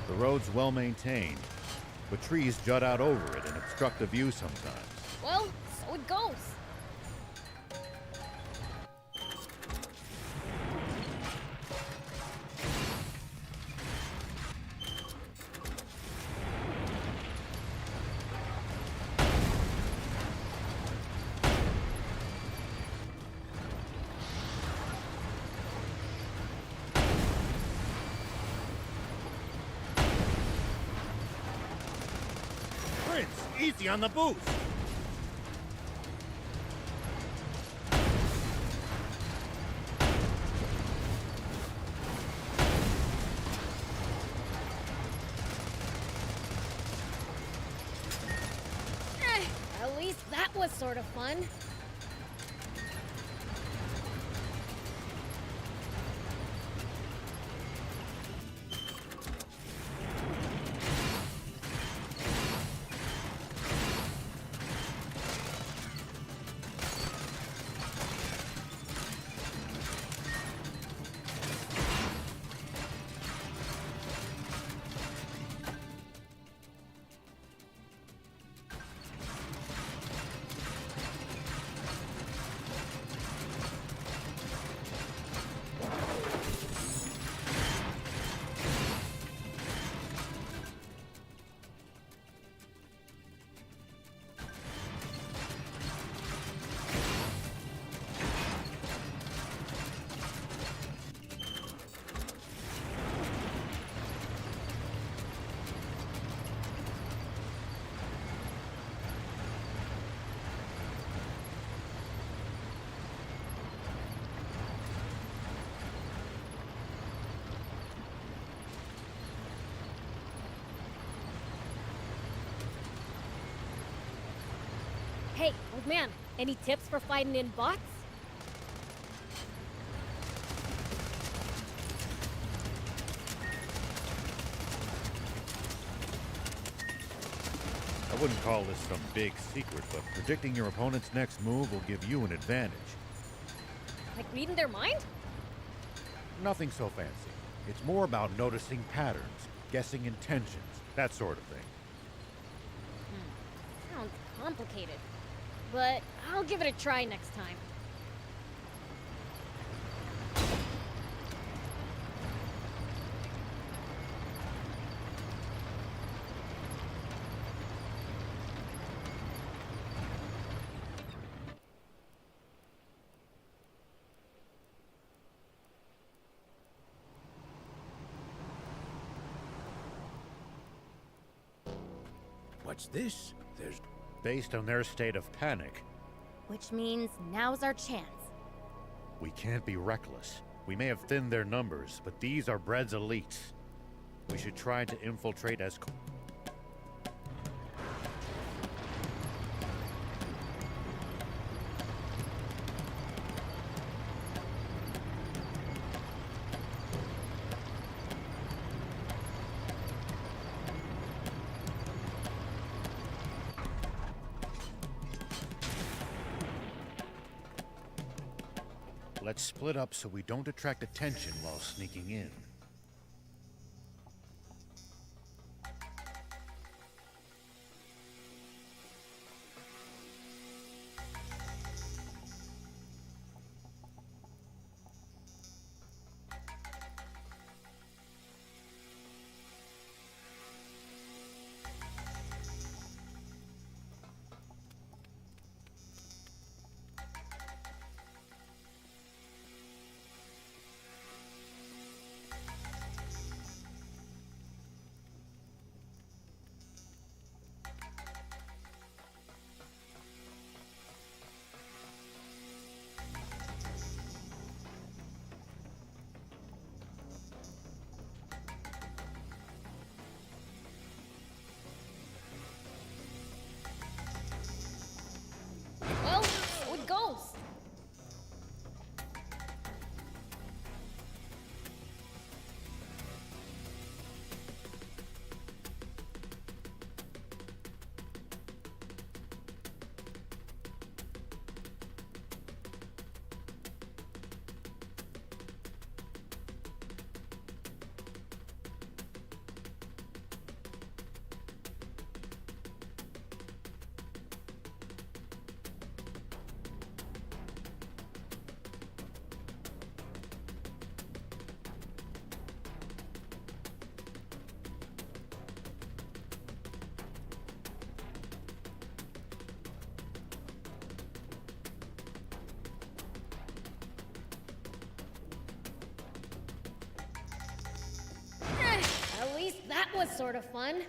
The road's well maintained, but trees jut out over it and obstruct the view sometimes. Well, so it goes. Easy on the boost! At least that was sort of fun. Hey, old man, any tips for fighting in bots? I wouldn't call this some big secret, but predicting your opponent's next move will give you an advantage. Like reading their mind? Nothing so fancy. It's more about noticing patterns, guessing intentions, that sort of thing. Sounds complicated. But I'll give it a try next time. What's this? There's... Based on their state of panic, Which means now's our chance. we can't be reckless. We may have thinned their numbers, but these are Bread's elites. We should try to infiltrate as... Let's split up so we don't attract attention while sneaking in. was sort of fun.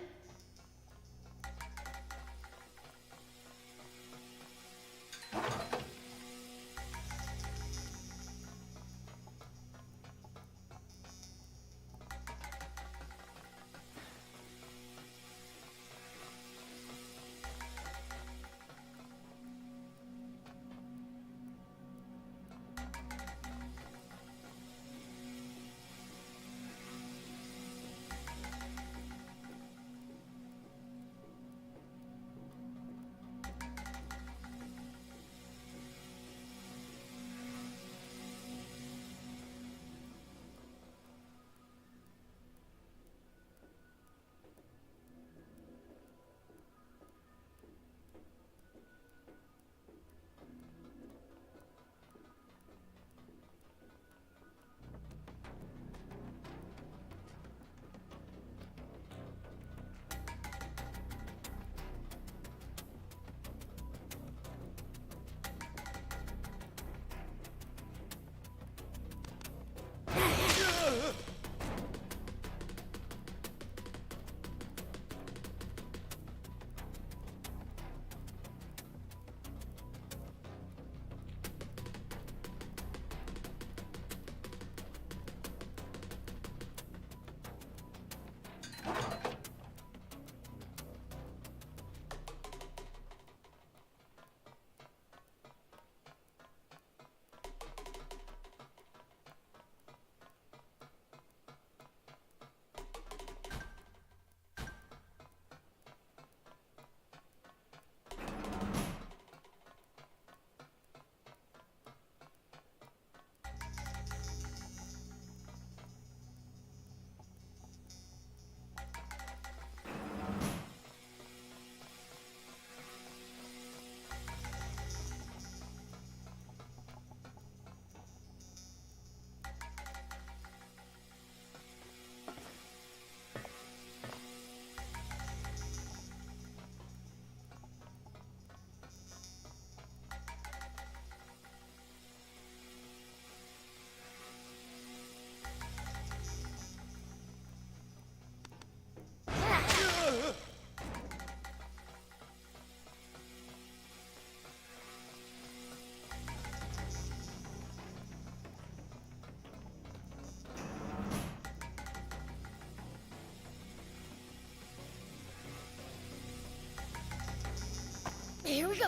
Here we go.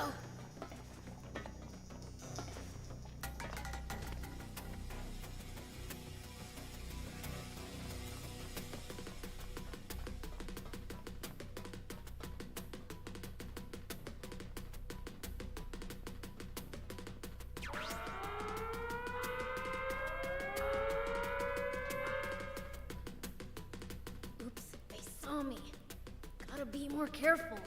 Oops, they saw me. Gotta be more careful.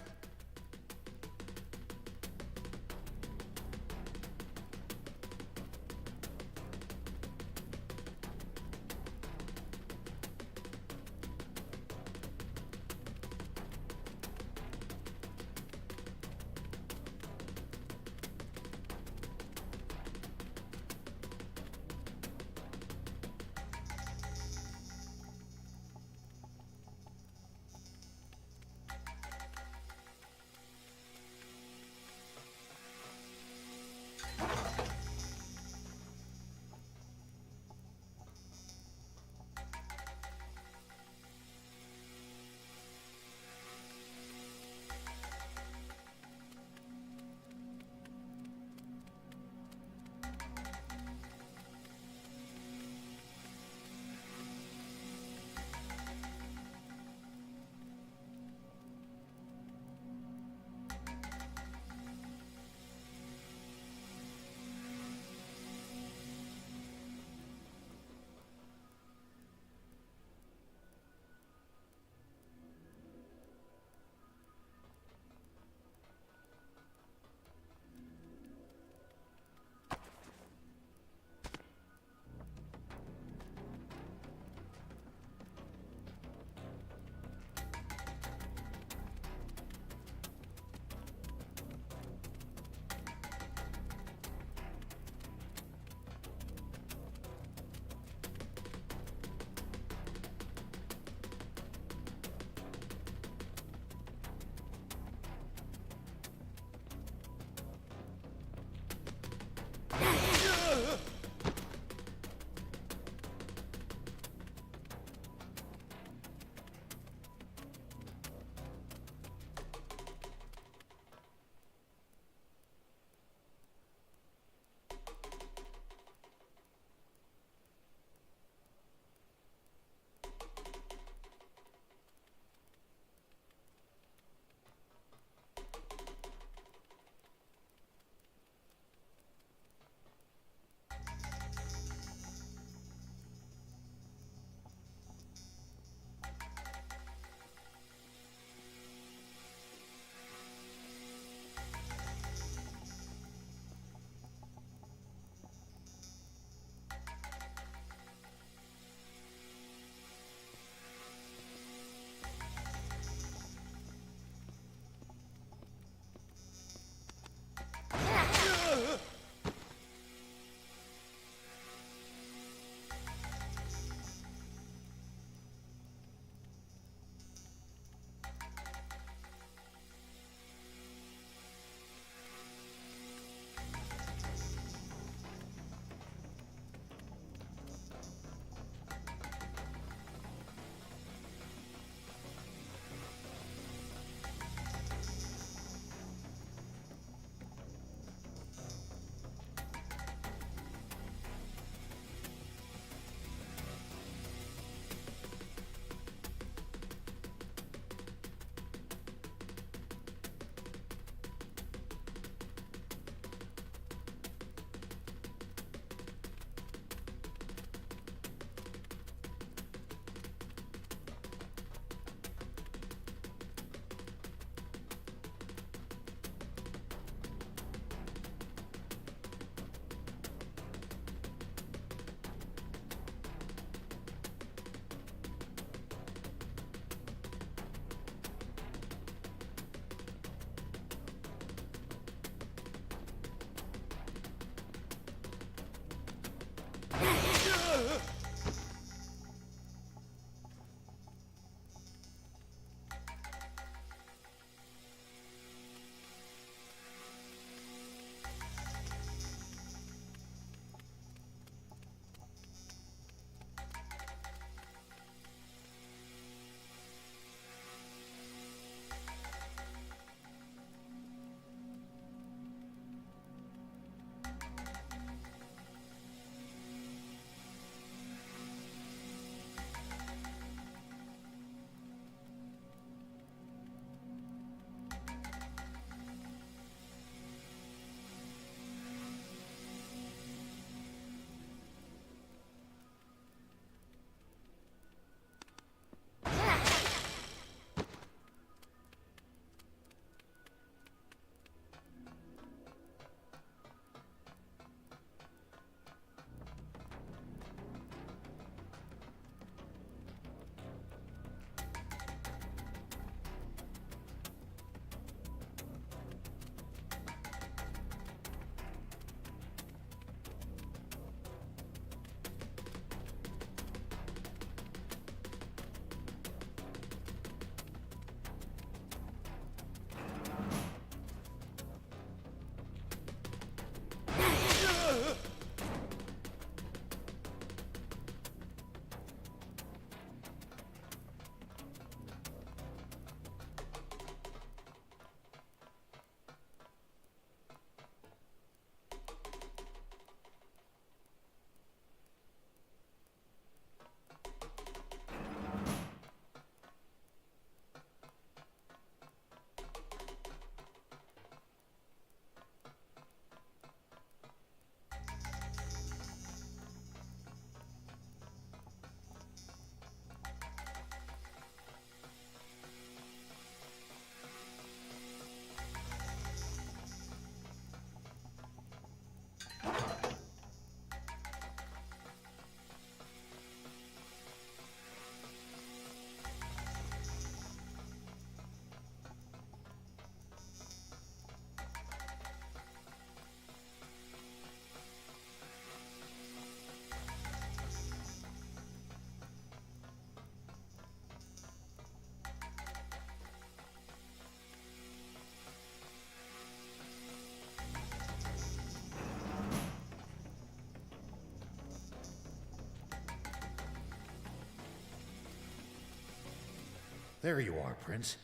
There you are, Prince.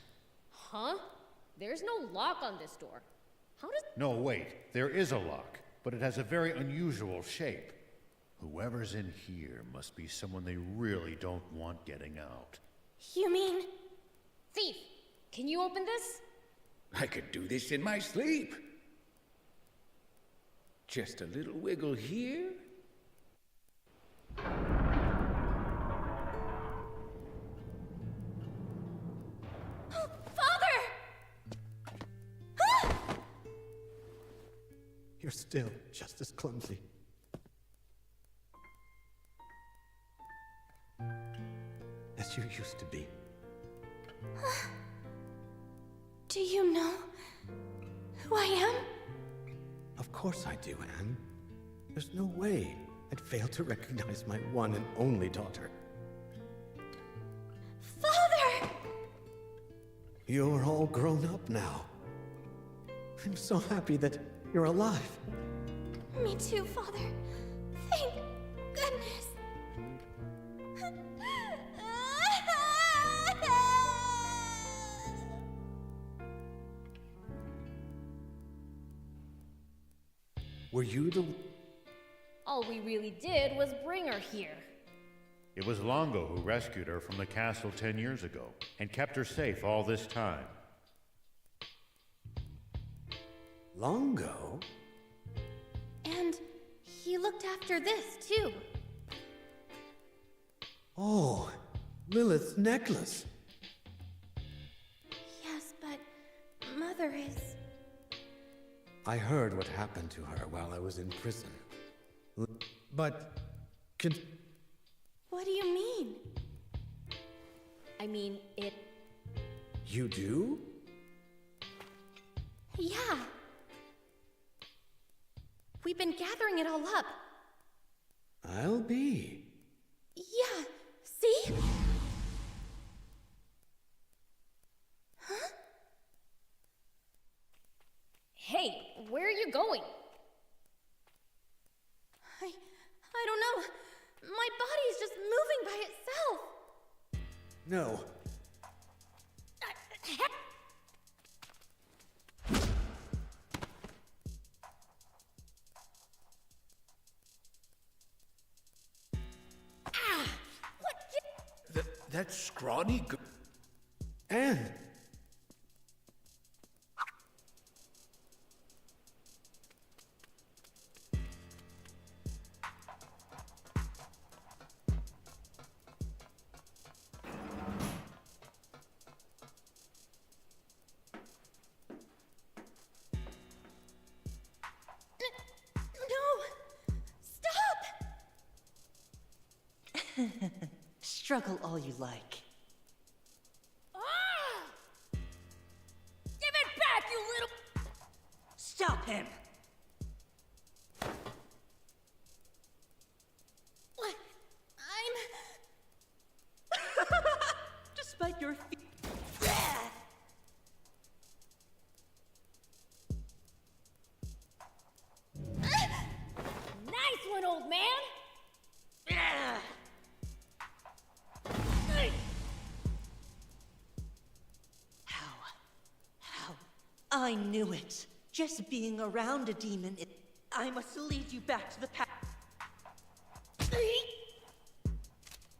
Huh? There's no lock on this door. How does... No, wait. There is a lock, but it has a very unusual shape. Whoever's in here must be someone they really don't want getting out. You mean... Thief, can you open this? I could do this in my sleep. Just a little wiggle here. Father! You're still just as clumsy. As you used to be. Do you know who I am? Of course I do, Anne. There's no way I'd fail to recognize my one and only daughter. Father! You're all grown up now. I'm so happy that you're alive. Me too, Father. Thank goodness. Were you the... All we really did was bring her here. It was Longo who rescued her from the castle 10 years ago and kept her safe all this time. Longo? And he looked after this, too. Oh, Lilith's necklace. Yes, but Mother is... I heard what happened to her while I was in prison. But... What do you mean? I mean, it... You do? Yeah. We've been gathering it all up. I'll be. Yeah, see? Huh? Hey, where are you going? I don't know. My body's just moving by itself. No. That scrawny Anne! Struggle all you like. Ah! Give it back, you little... Stop him! What? Despite your feet. Nice one, old man! How? I knew it. Just being around a demon, I must lead you back to the past.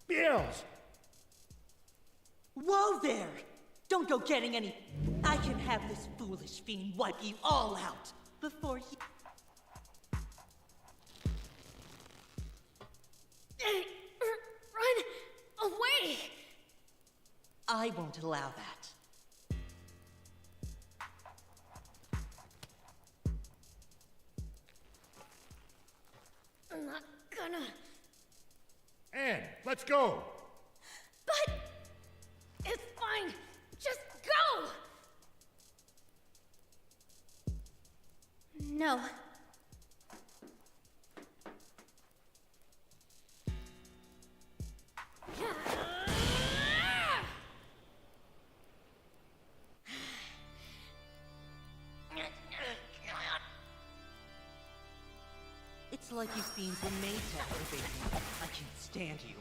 Beals! Whoa there! Don't go getting any... I can have this foolish fiend wipe you all out before he... Run away! I won't allow that. I'm not gonna... Anne, let's go! But... It's fine! Just go! No. It's like you fiends were made to aggravate me. I can't stand you.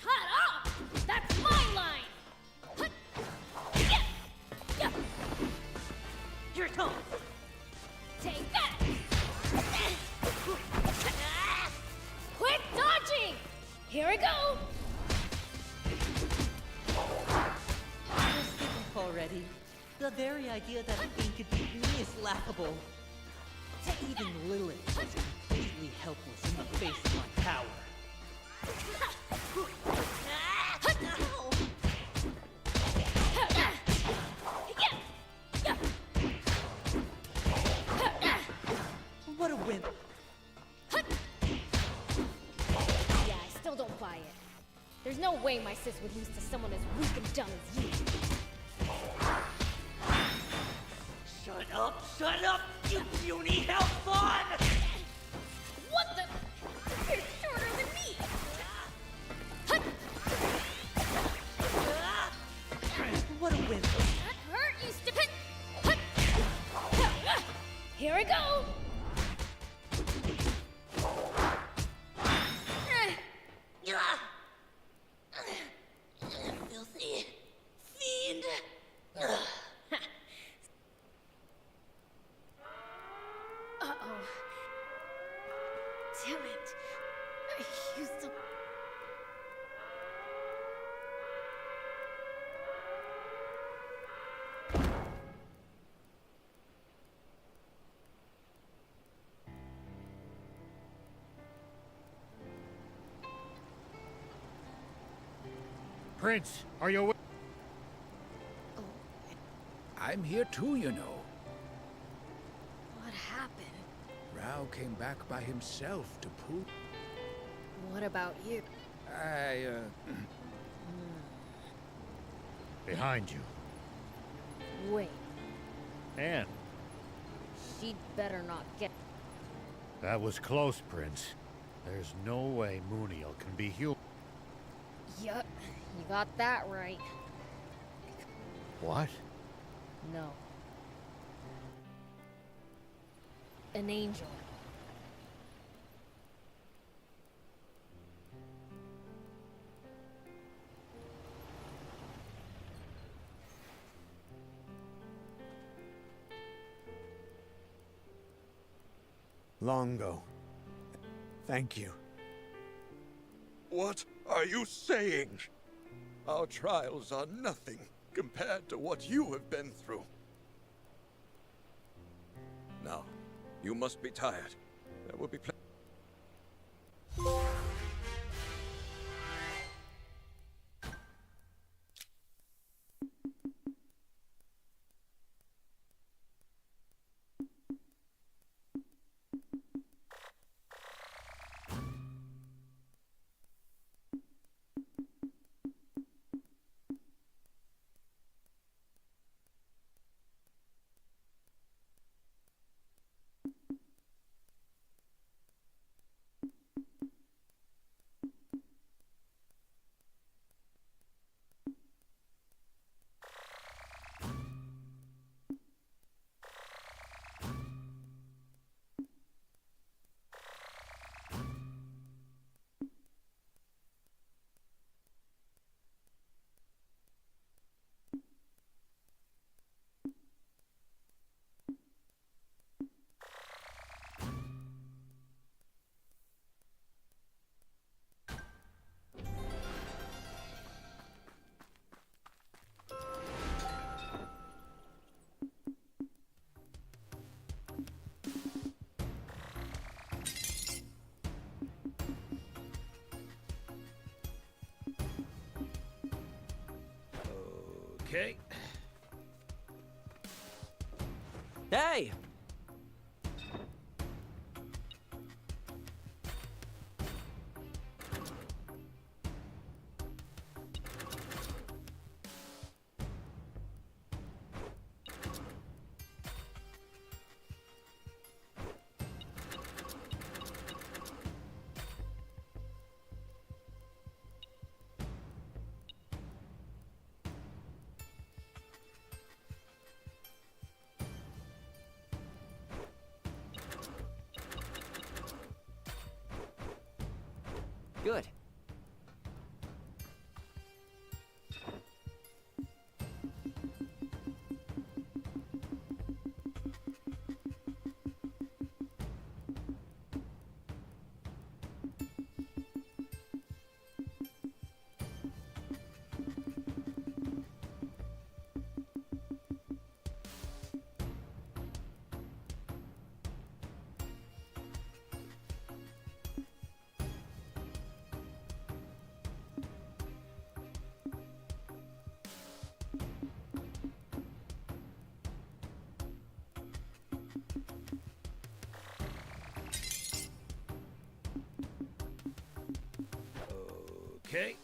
Shut up! That's my line! very idea that a fiend could beat me is laughable. Even Lilith was completely helpless in the face of my power. What a wimp. Yeah, I still don't buy it. There's no way my sis would lose to someone as weak and dumb as you. Shut up, you puny hell spawn! What the? You're shorter than me! What a wimp. That hurt, you stupid! Here I go! Filthy fiend. Uh-oh. Damn it. I used to... Prince, are you awake? I'm here too, you know. What happened? Rao came back by himself to prove. What about you? Behind you. Wait, Anne, she'd better not get... that was close, Prince. There's no way Mooniel can be human. Yup, you got that right. What? No. An angel. Longo. Thank you. What are you saying? Our trials are nothing compared to what you have been through. Now, you must be tired. There will be plenty. Okay. Hey! Good. Okay.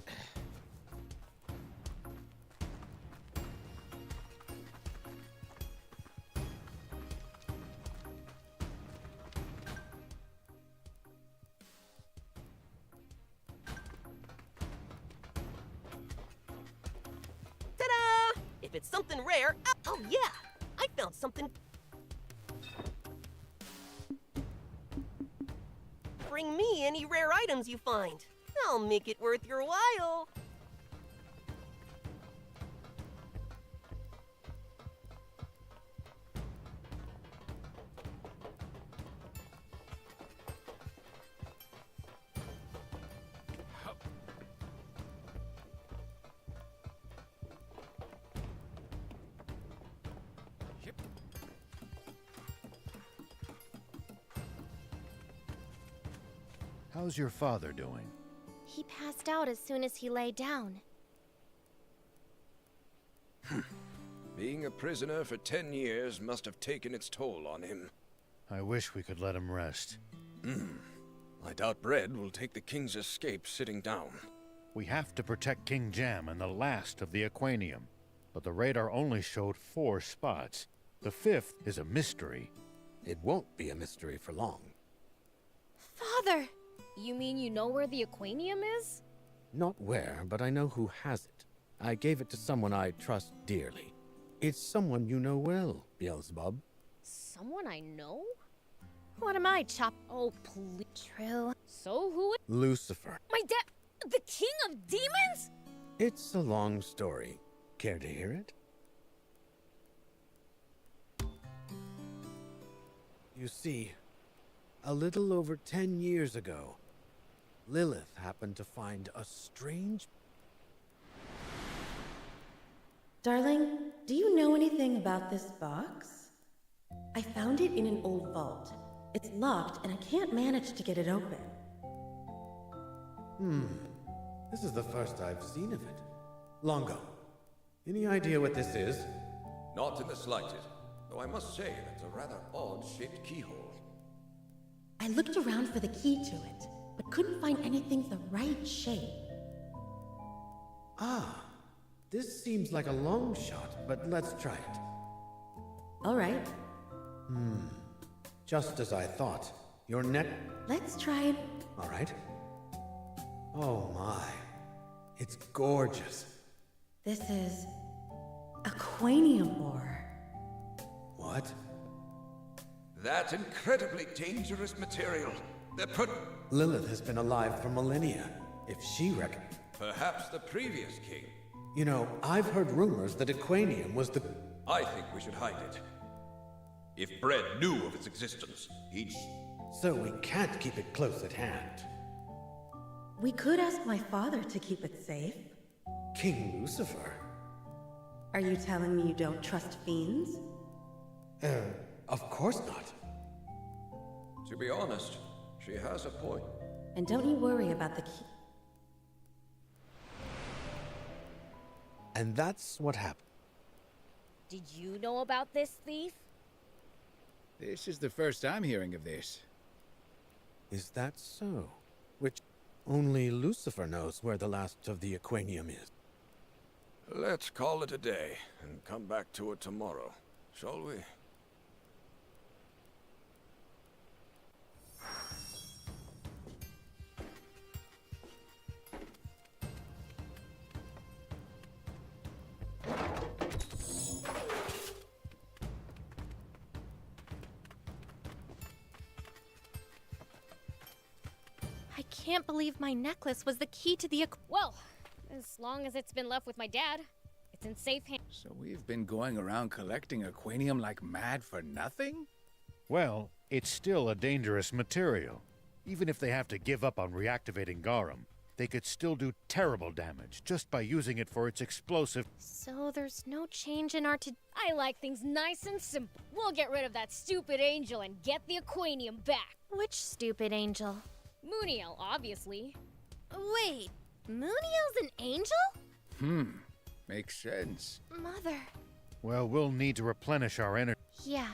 Ta-da! If it's something rare, oh yeah, I found something. Bring me any rare items you find. I'll make it worth your while. How's your father doing? He passed out as soon as he lay down. Being a prisoner for 10 years must have taken its toll on him. I wish we could let him rest. I doubt Bread will take the king's escape sitting down. We have to protect King Jam and the last of the Aquanium. But the radar only showed 4 spots. The 5th is a mystery. It won't be a mystery for long. Father! You mean you know where the Aquanium is? Not where, but I know who has it. I gave it to someone I trust dearly. It's someone you know well, Beelzebub. Someone I know? What am I, Chop? Oh, please. True. So who? Lucifer. My dad, the king of demons? It's a long story. Care to hear it? You see, a little over 10 years ago, Lilith happened to find a strange... Darling, do you know anything about this box? I found it in an old vault. It's locked and I can't manage to get it open. This is the first I've seen of it. Longo, any idea what this is? Not in the slightest, though I must say that's a rather odd-shaped keyhole. I looked around for the key to it, but couldn't find anything the right shape. Ah, this seems like a long shot, but let's try it. All right, Just as I thought. Your neck... let's try it. All right. Oh my. It's gorgeous. This is Aquanium ore. What? That incredibly dangerous material. Lilith has been alive for millennia. If she reckon... Perhaps the previous king. You know, I've heard rumors that Aquanium was the... I think we should hide it. If Bread knew of its existence, he'd... So we can't keep it close at hand. We could ask my father to keep it safe. King Lucifer? Are you telling me you don't trust fiends? Of course not. To be honest, she has a point. And don't you worry about the key. And that's what happened. Did you know about this thief? This is the first I'm hearing of this. Is that so? Which only Lucifer knows where the last of the Aquanium is. Let's call it a day and come back to it tomorrow, shall we? I can't believe my necklace was the key to the Well, as long as it's been left with my dad, it's in safe hands. So we've been going around collecting Aquanium like mad for nothing? Well, it's still a dangerous material. Even if they have to give up on reactivating Garum, they could still do terrible damage just by using it for its explosive... So there's no change in our I like things nice and simple. We'll get rid of that stupid angel and get the Aquanium back. Which stupid angel? Mooniel, obviously. Wait, Mooniel's an angel? Makes sense. Mother. Well, we'll need to replenish our energy. Yeah.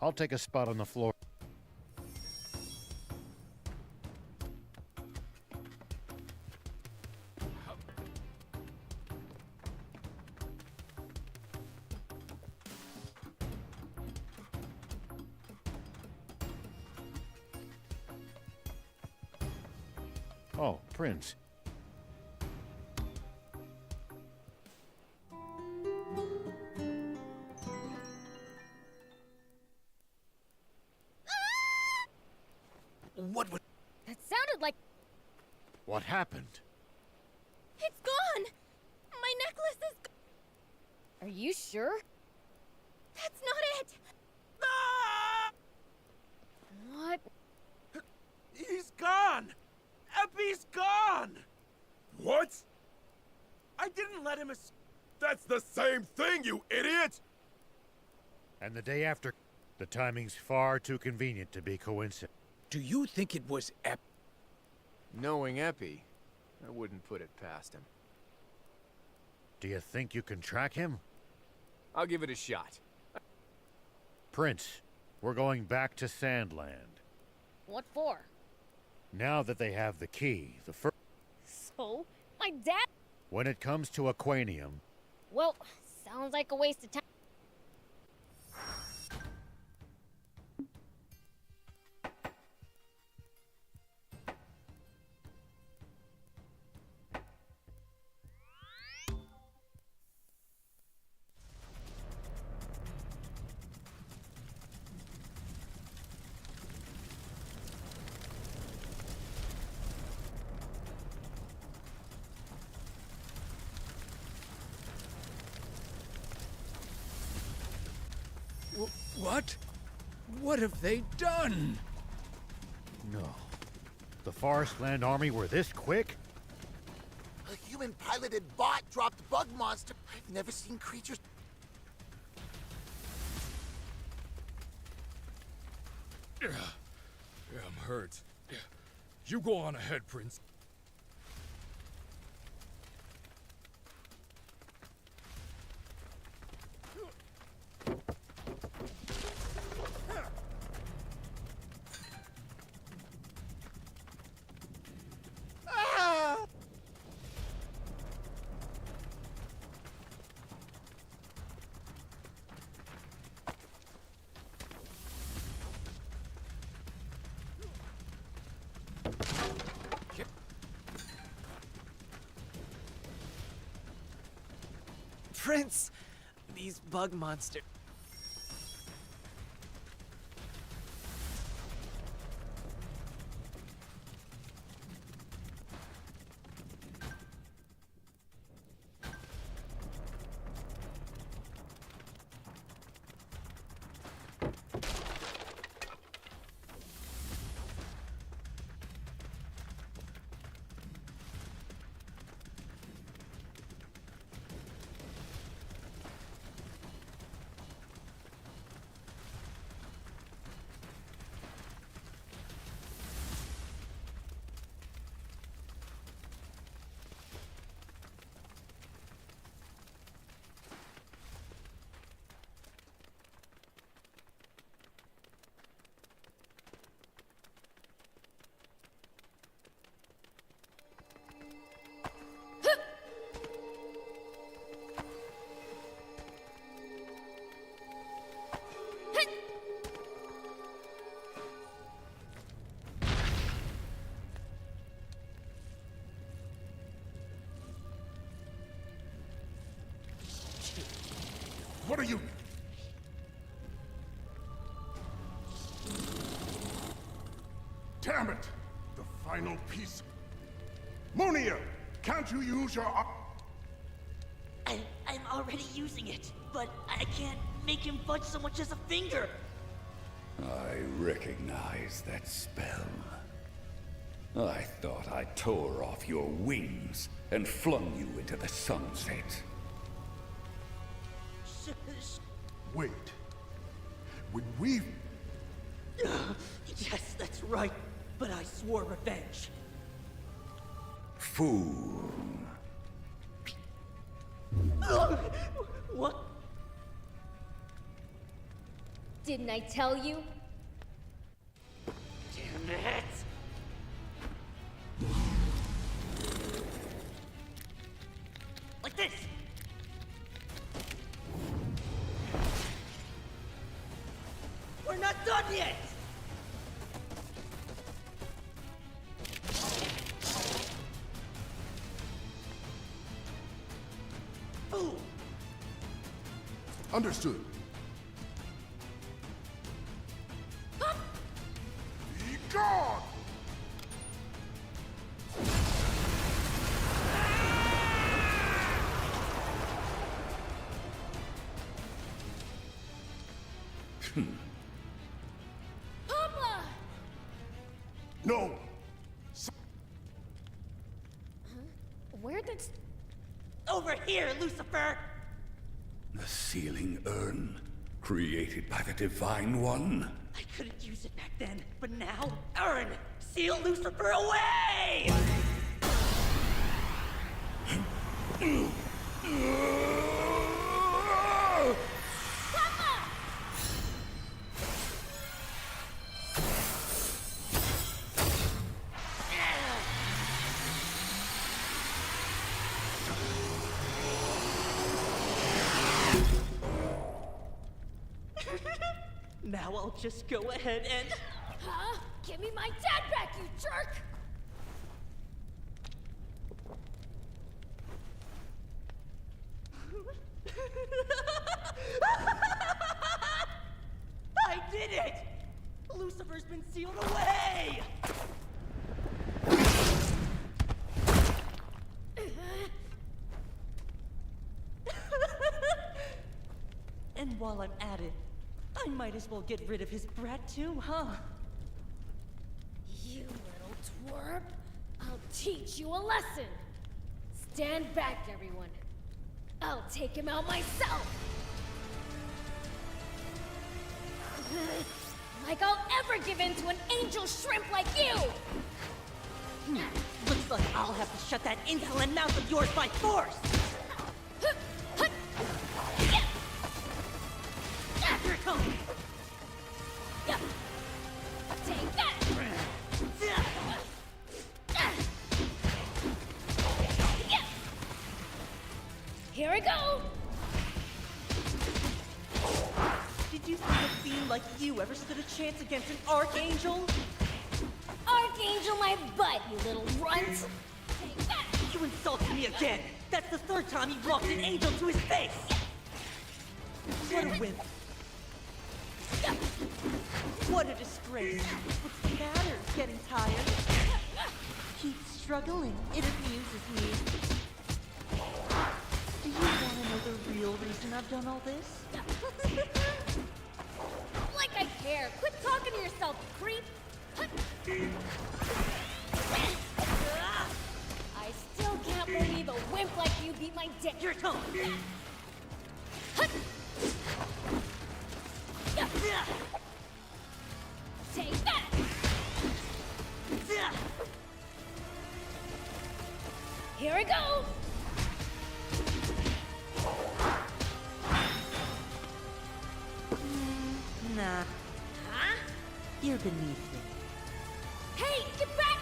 I'll take a spot on the floor. Oh, Prince. What was... That sounded like. What happened? It's gone! My necklace is Are you sure? That's not it! What? He's gone! Epi's gone! What? I didn't let him That's the same thing, you idiot! And the day after, the timing's far too convenient to be coincident. Do you think it was Knowing Epi, I wouldn't put it past him. Do you think you can track him? I'll give it a shot. Prince, we're going back to Sand Land. What for? Now that they have the key, the first... So? My dad. When it comes to Aquanium, Well, sounds like a waste of time. What? What have they done? no. The Forest Land Army were this quick? A human-piloted bot dropped bug monster. I've never seen creatures. Yeah, I'm hurt. You go on ahead, Prince. Prince! These bug monsters. What are you... Damn it! The final piece. Monia! Can't you use your... I'm already using it, but I can't make him budge so much as a finger. I recognize that spell. I thought I tore off your wings and flung you into the sunset. Wait. When we... Yes, that's right. But I swore revenge. Fool. What? Didn't I tell you? Damn it! Like this! We're not done yet! Understood. Be gone! Papa! No! Where did... Over here, Lucifer! The sealing urn, created by the Divine One. I couldn't use it back then, but now, Urn! Seal Lucifer away! Now I'll just go ahead and... Huh? Give me my dad back, you jerk! I did it! Lucifer's been sealed away! And while I'm at it, I might as well get rid of his brat too, huh? You little twerp! I'll teach you a lesson! Stand back, everyone. I'll take him out myself! Like I'll ever give in to an angel shrimp like you! Looks like I'll have to shut that insolent mouth of yours by force! Here it comes! Take that! Here we go! Did you think a fiend like you ever stood a chance against an archangel? Archangel my butt, you little runt! Take that! You insulted me again! That's the third time you walked an angel to his face! What a wimp! What a disgrace! What's the matter? Getting tired? Keep struggling. It amuses me. Do you want to know the real reason I've done all this? Like I care! Quit talking to yourself, creep! I still can't believe a wimp like you beat my dick! Your tongue! Take that! Here we go! Nah. Huh? You're beneath me. Hey, get back!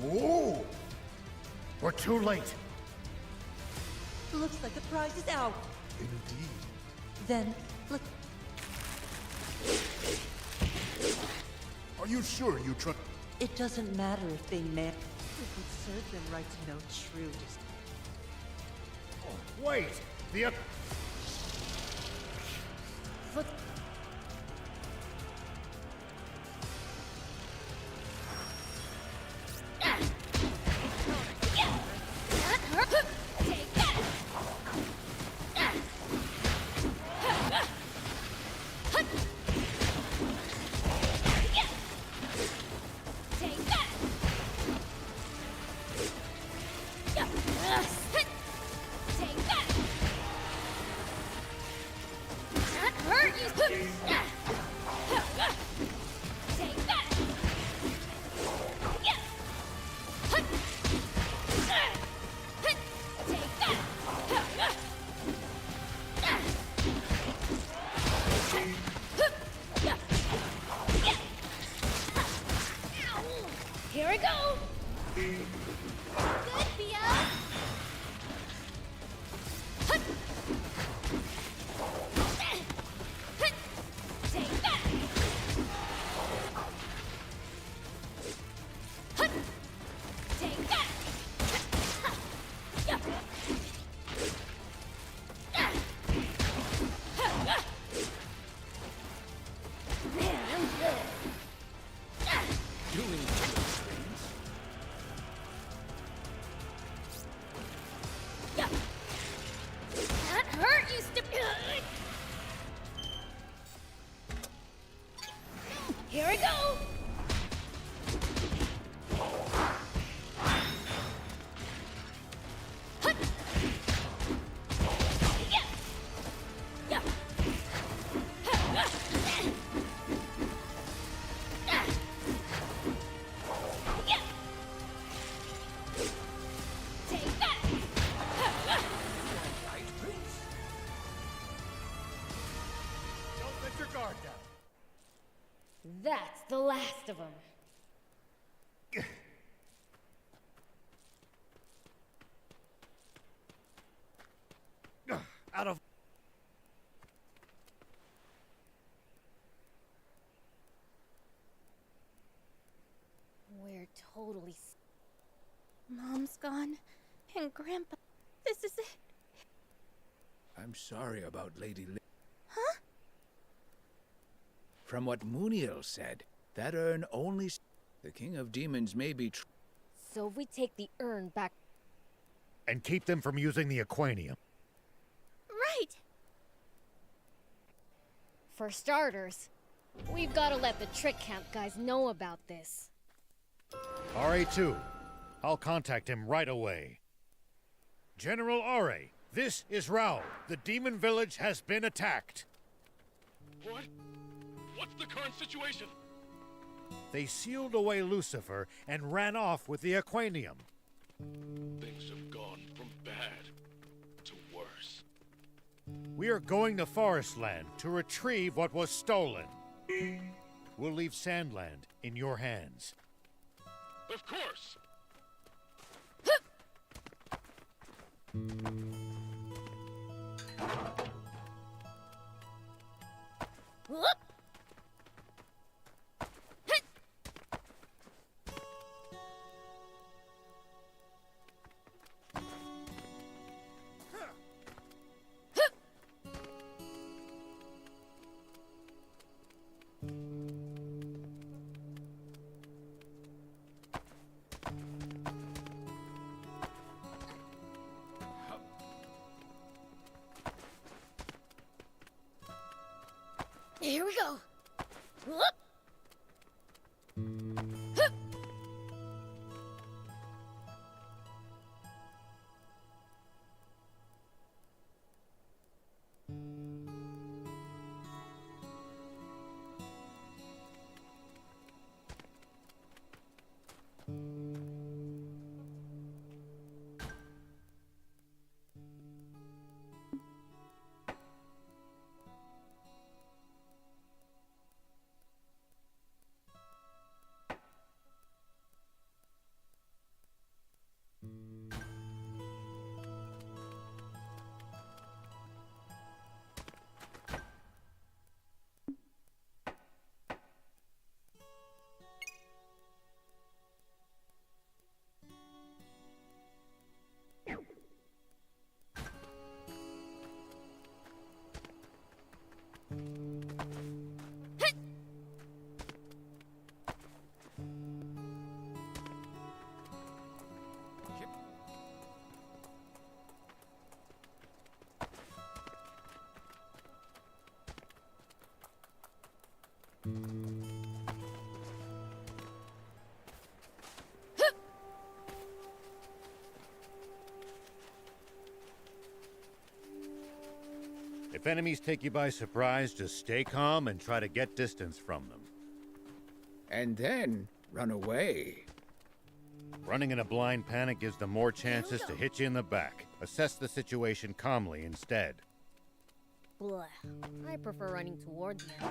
Oh! We're too late. Looks like the prize is out. Indeed. Then, look. Are you sure you trust? It doesn't matter if they meant. It would serve them right to know truth. Oh, wait! The... Look. Take that! Take that! Take that! doing things. Yeah. That hurt, you stupid. Here we go. That's the last of them. Out of... We're totally... Mom's gone, and Grandpa... This is it. I'm sorry about Lady Li. Huh? From what Muniel said, that urn only... The King of Demons may be... So if we take the urn back... And keep them from using the Aquanium. Right! For starters, we've got to let the Trick Camp guys know about this. RA2, I'll contact him right away. General RA, this is Raoul. The Demon Village has been attacked. What? What's the current situation? They sealed away Lucifer and ran off with the Aquanium. Things have gone from bad to worse. We are going to Forestland to retrieve what was stolen. We'll leave Sand Land in your hands. Of course! Whoop! Here we go. Whoop! Hup! If enemies take you by surprise, just stay calm and try to get distance from them. And then run away. Running in a blind panic gives them more chances to hit you in the back. Assess the situation calmly instead. Blah. I prefer running towards them.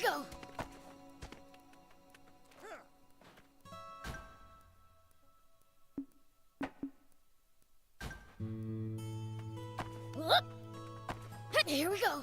we go. Whoop. Here we go.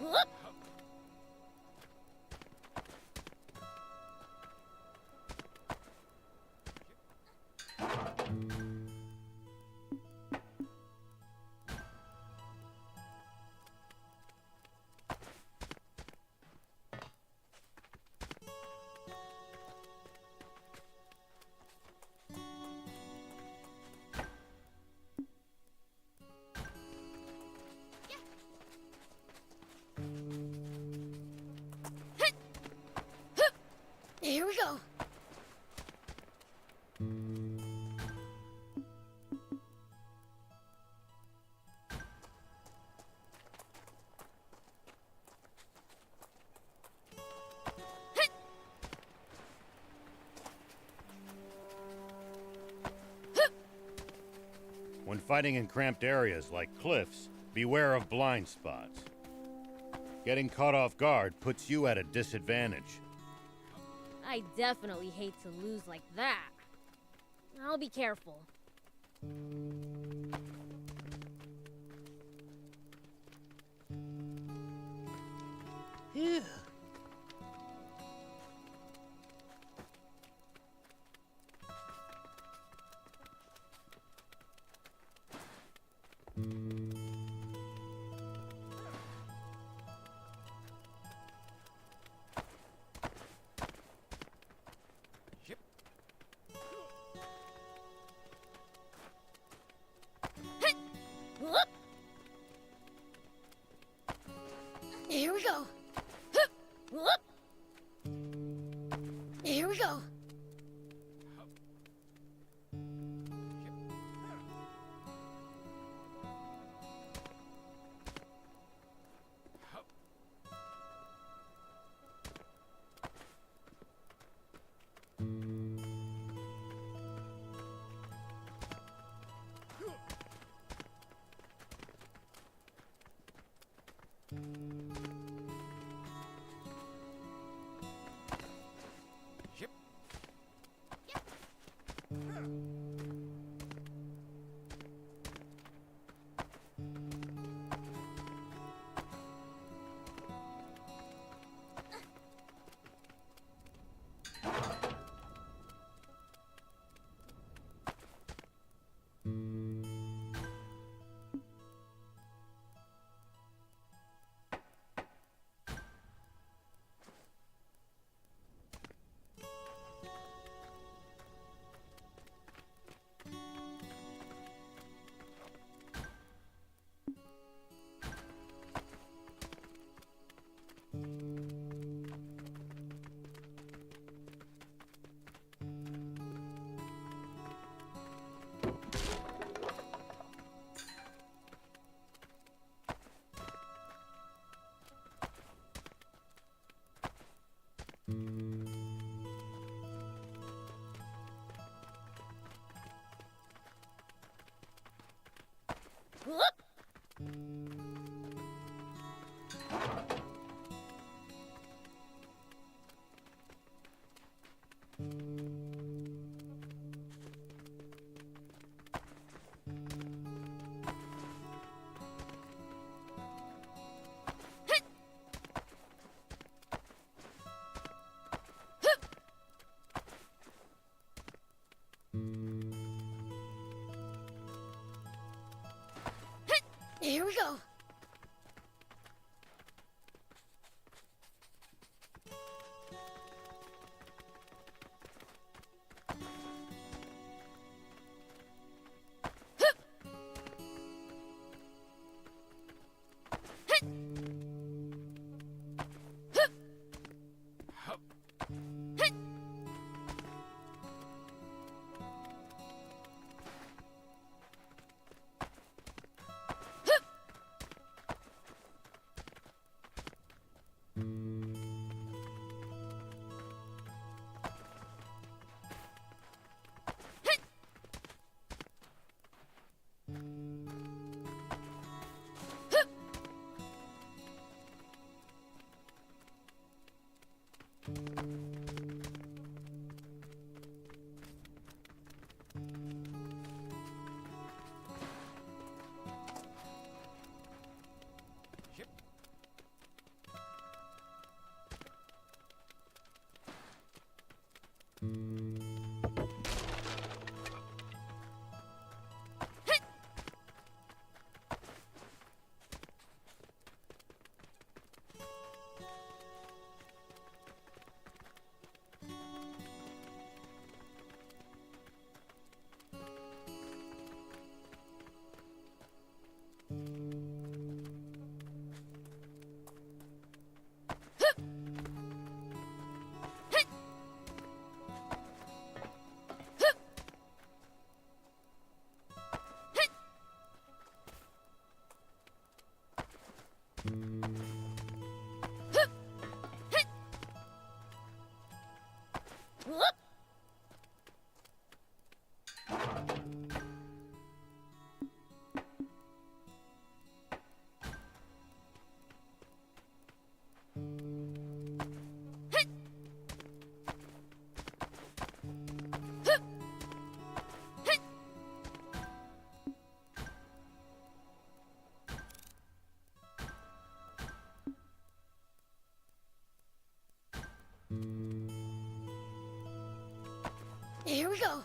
Whoop. Here we go. When fighting in cramped areas like cliffs, beware of blind spots. Getting caught off guard puts you at a disadvantage. I definitely hate to lose like that. I'll be careful. Phew. Whoop. Here we go. Whoop. Here we go. Whoop. Here we go. Okay, here we go.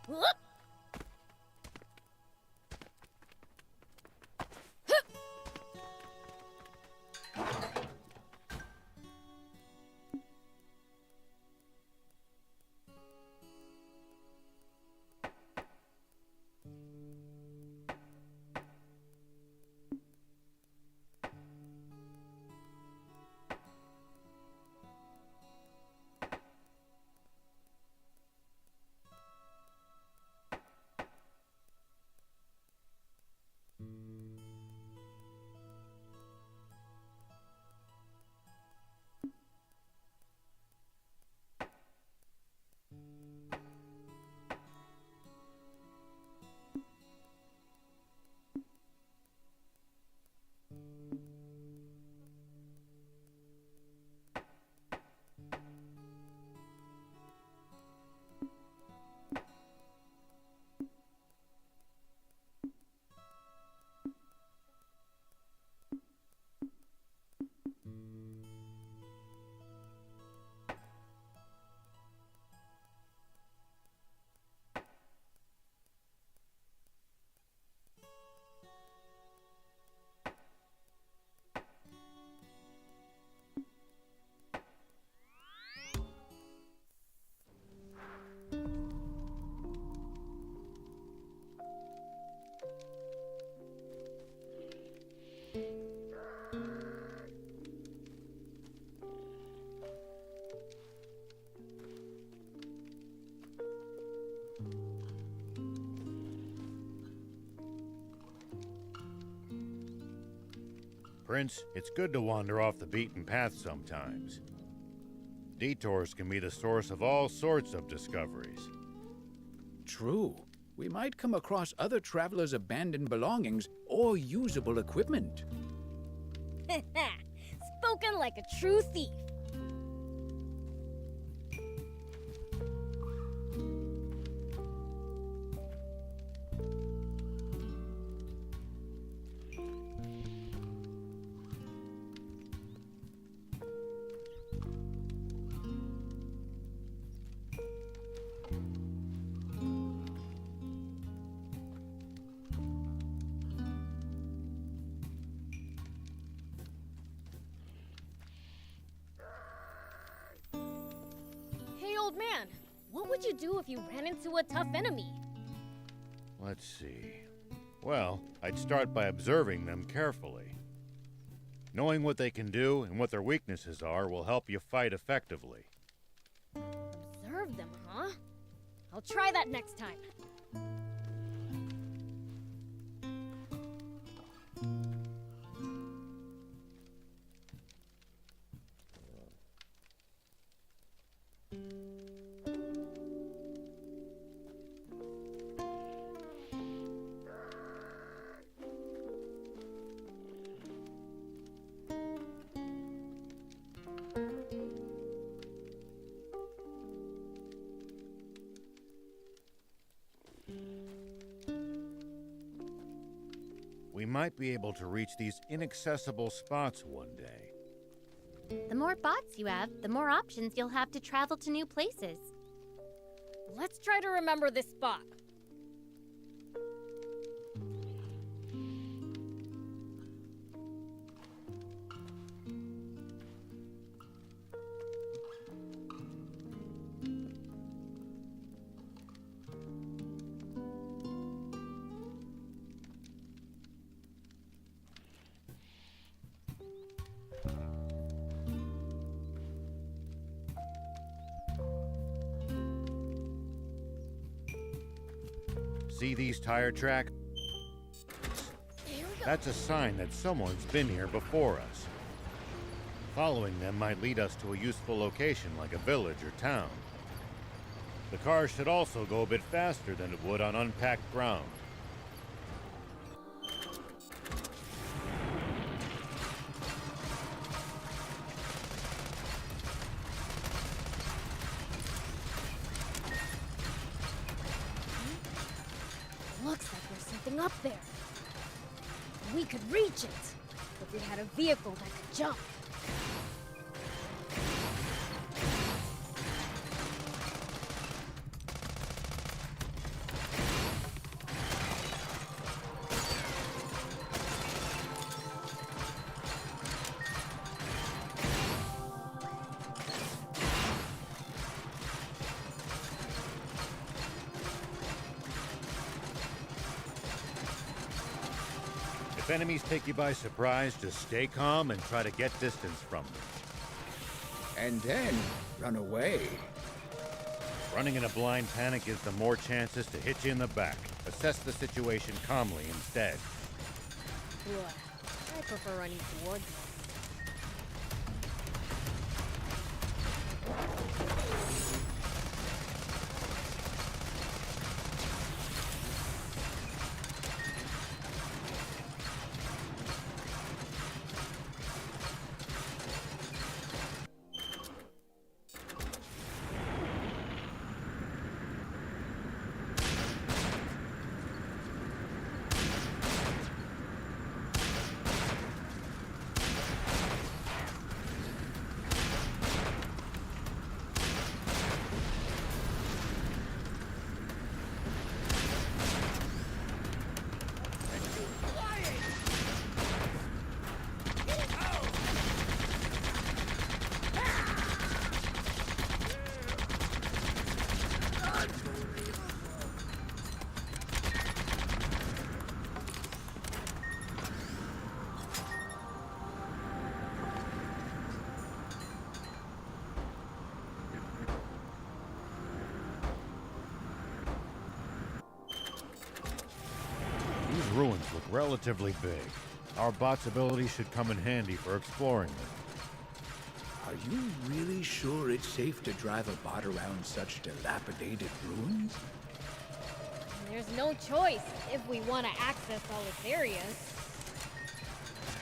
Whoop! Prince, it's good to wander off the beaten path sometimes. Detours can be the source of all sorts of discoveries. True. We might come across other travelers' abandoned belongings or usable equipment. Spoken like a true thief. Hey, old man, what would you do if you ran into a tough enemy? Let's see. Well, I'd start by observing them carefully. Knowing what they can do and what their weaknesses are will help you fight effectively. Observe them, huh? I'll try that next time. We might be able to reach these inaccessible spots one day. The more bots you have, the more options you'll have to travel to new places. Let's try to remember this spot. See these tire tracks? That's a sign that someone's been here before us. Following them might lead us to a useful location like a village or town. The car should also go a bit faster than it would on unpacked ground. Looks like there's something up there. We could reach it if we had a vehicle that could jump. If enemies take you by surprise, just stay calm and try to get distance from them. And then run away. Running in a blind panic gives them more chances to hit you in the back. Assess the situation calmly instead. I prefer running towards them. These ruins look relatively big. Our bot's ability should come in handy for exploring them. Are you really sure it's safe to drive a bot around such dilapidated ruins? There's no choice if we want to access all its areas.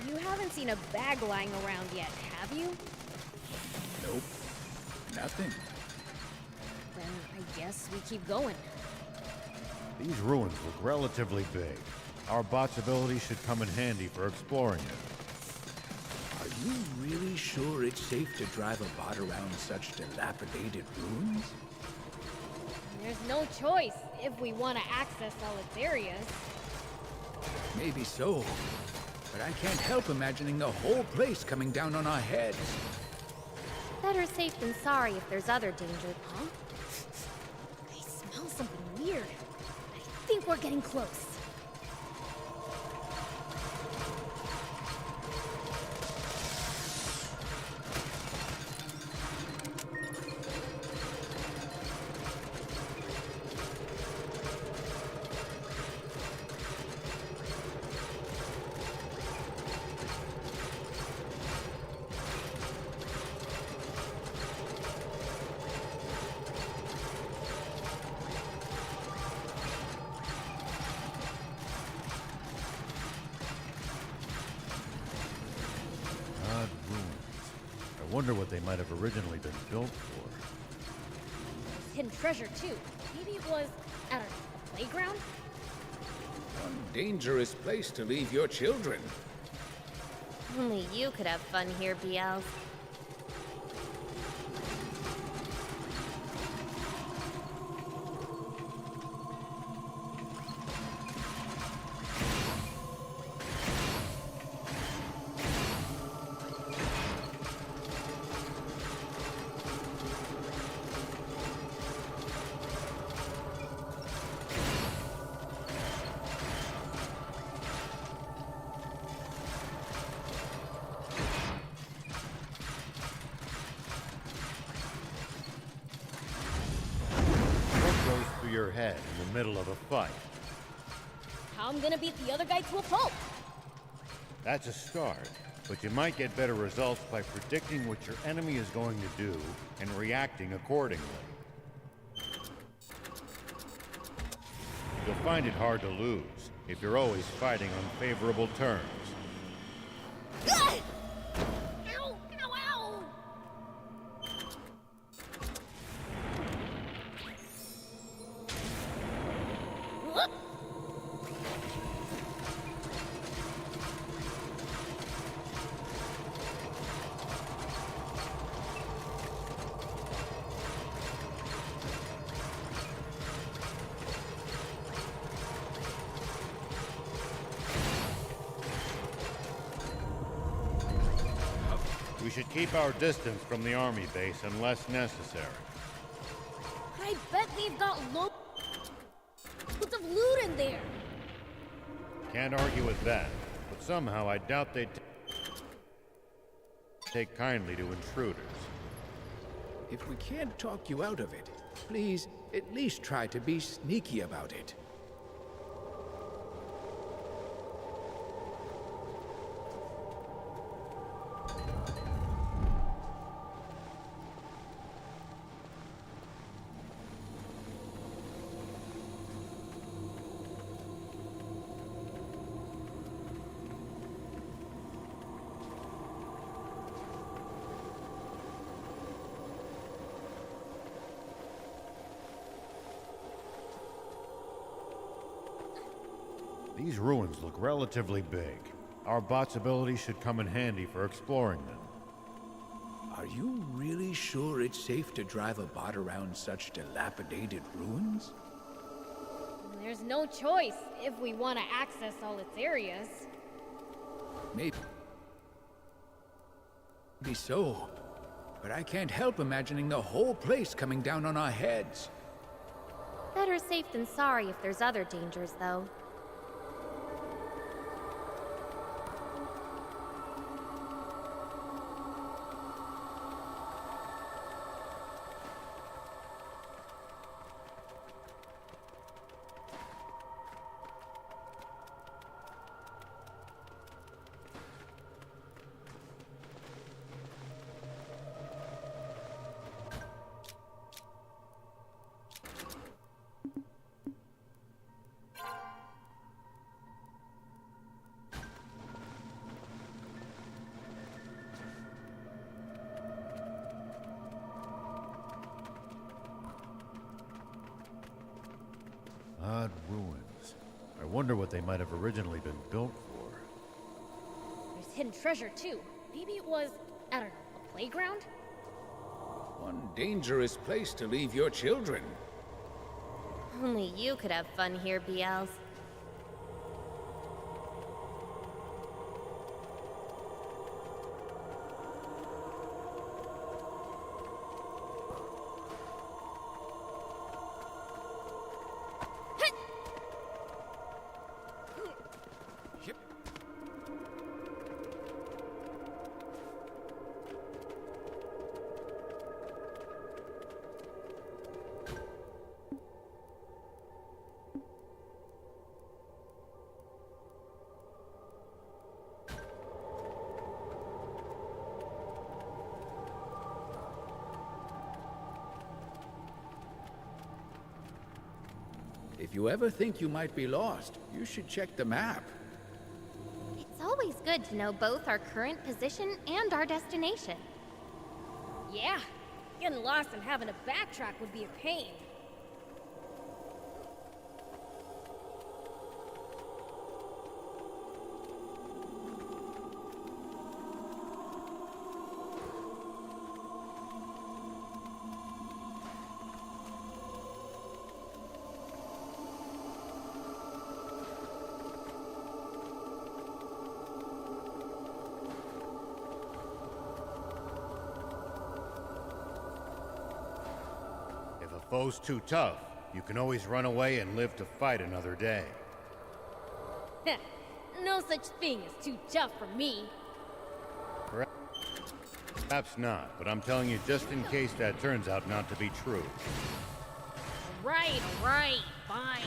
You haven't seen a bag lying around yet, have you? Nope. Nothing. Then I guess we keep going. These ruins look relatively big. Our bot's ability should come in handy for exploring it. Are you really sure it's safe to drive a bot around such dilapidated ruins? There's no choice if we want to access all its areas. Maybe so. But I can't help imagining the whole place coming down on our heads. Better safe than sorry if there's other danger, huh? I smell something weird. I think we're getting close. I wonder what they might have originally been built for. There's hidden treasure, too. Maybe it was at a playground? One dangerous place to leave your children. Only you could have fun here, BL. Your head in the middle of a fight. how I'm gonna beat the other guy to a pulp. That's a start, but you might get better results by predicting what your enemy is going to do and reacting accordingly. You'll find it hard to lose if you're always fighting on favorable terms. Ow! Ow, ow! Whoop! We should keep our distance from the army base unless necessary. I bet they've got loads of loot in there. Can't argue with that, but somehow I doubt they'd take kindly to intruders. If we can't talk you out of it, please at least try to be sneaky about it. These ruins look relatively big. Our bot's ability should come in handy for exploring them. Are you really sure it's safe to drive a bot around such dilapidated ruins? There's no choice if we want to access all its areas. Maybe so, but I can't help imagining the whole place coming down on our heads. Better safe than sorry if there's other dangers, though. Odd ruins. I wonder what they might have originally been built for. There's hidden treasure, too. Maybe it was, I don't know, a playground? One dangerous place to leave your children. Only you could have fun here, BLs. If you ever think you might be lost, you should check the map. It's always good to know both our current position and our destination. Yeah, getting lost and having to backtrack would be a pain. If a foe's too tough, you can always run away and live to fight another day. No such thing as too tough for me. Perhaps not, but I'm telling you just in case that turns out not to be true. Right, fine.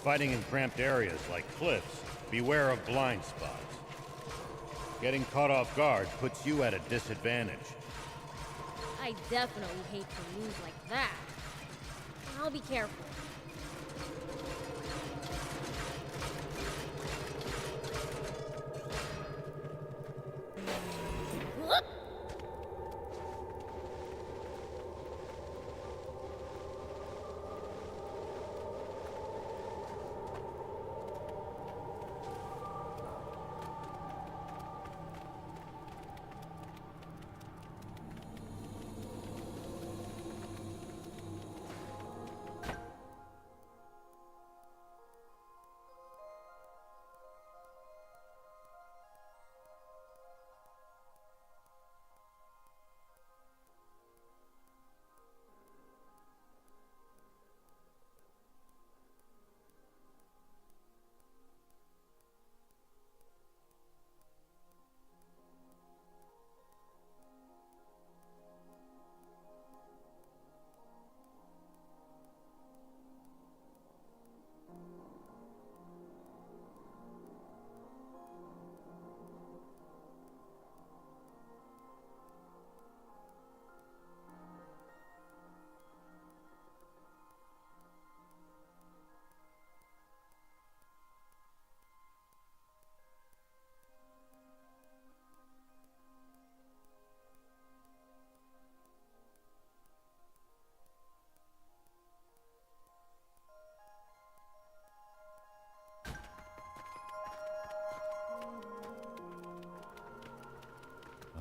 fighting in cramped areas like cliffs, beware of blind spots. Getting caught off guard puts you at a disadvantage. I definitely hate to lose like that. I'll be careful. Whoop!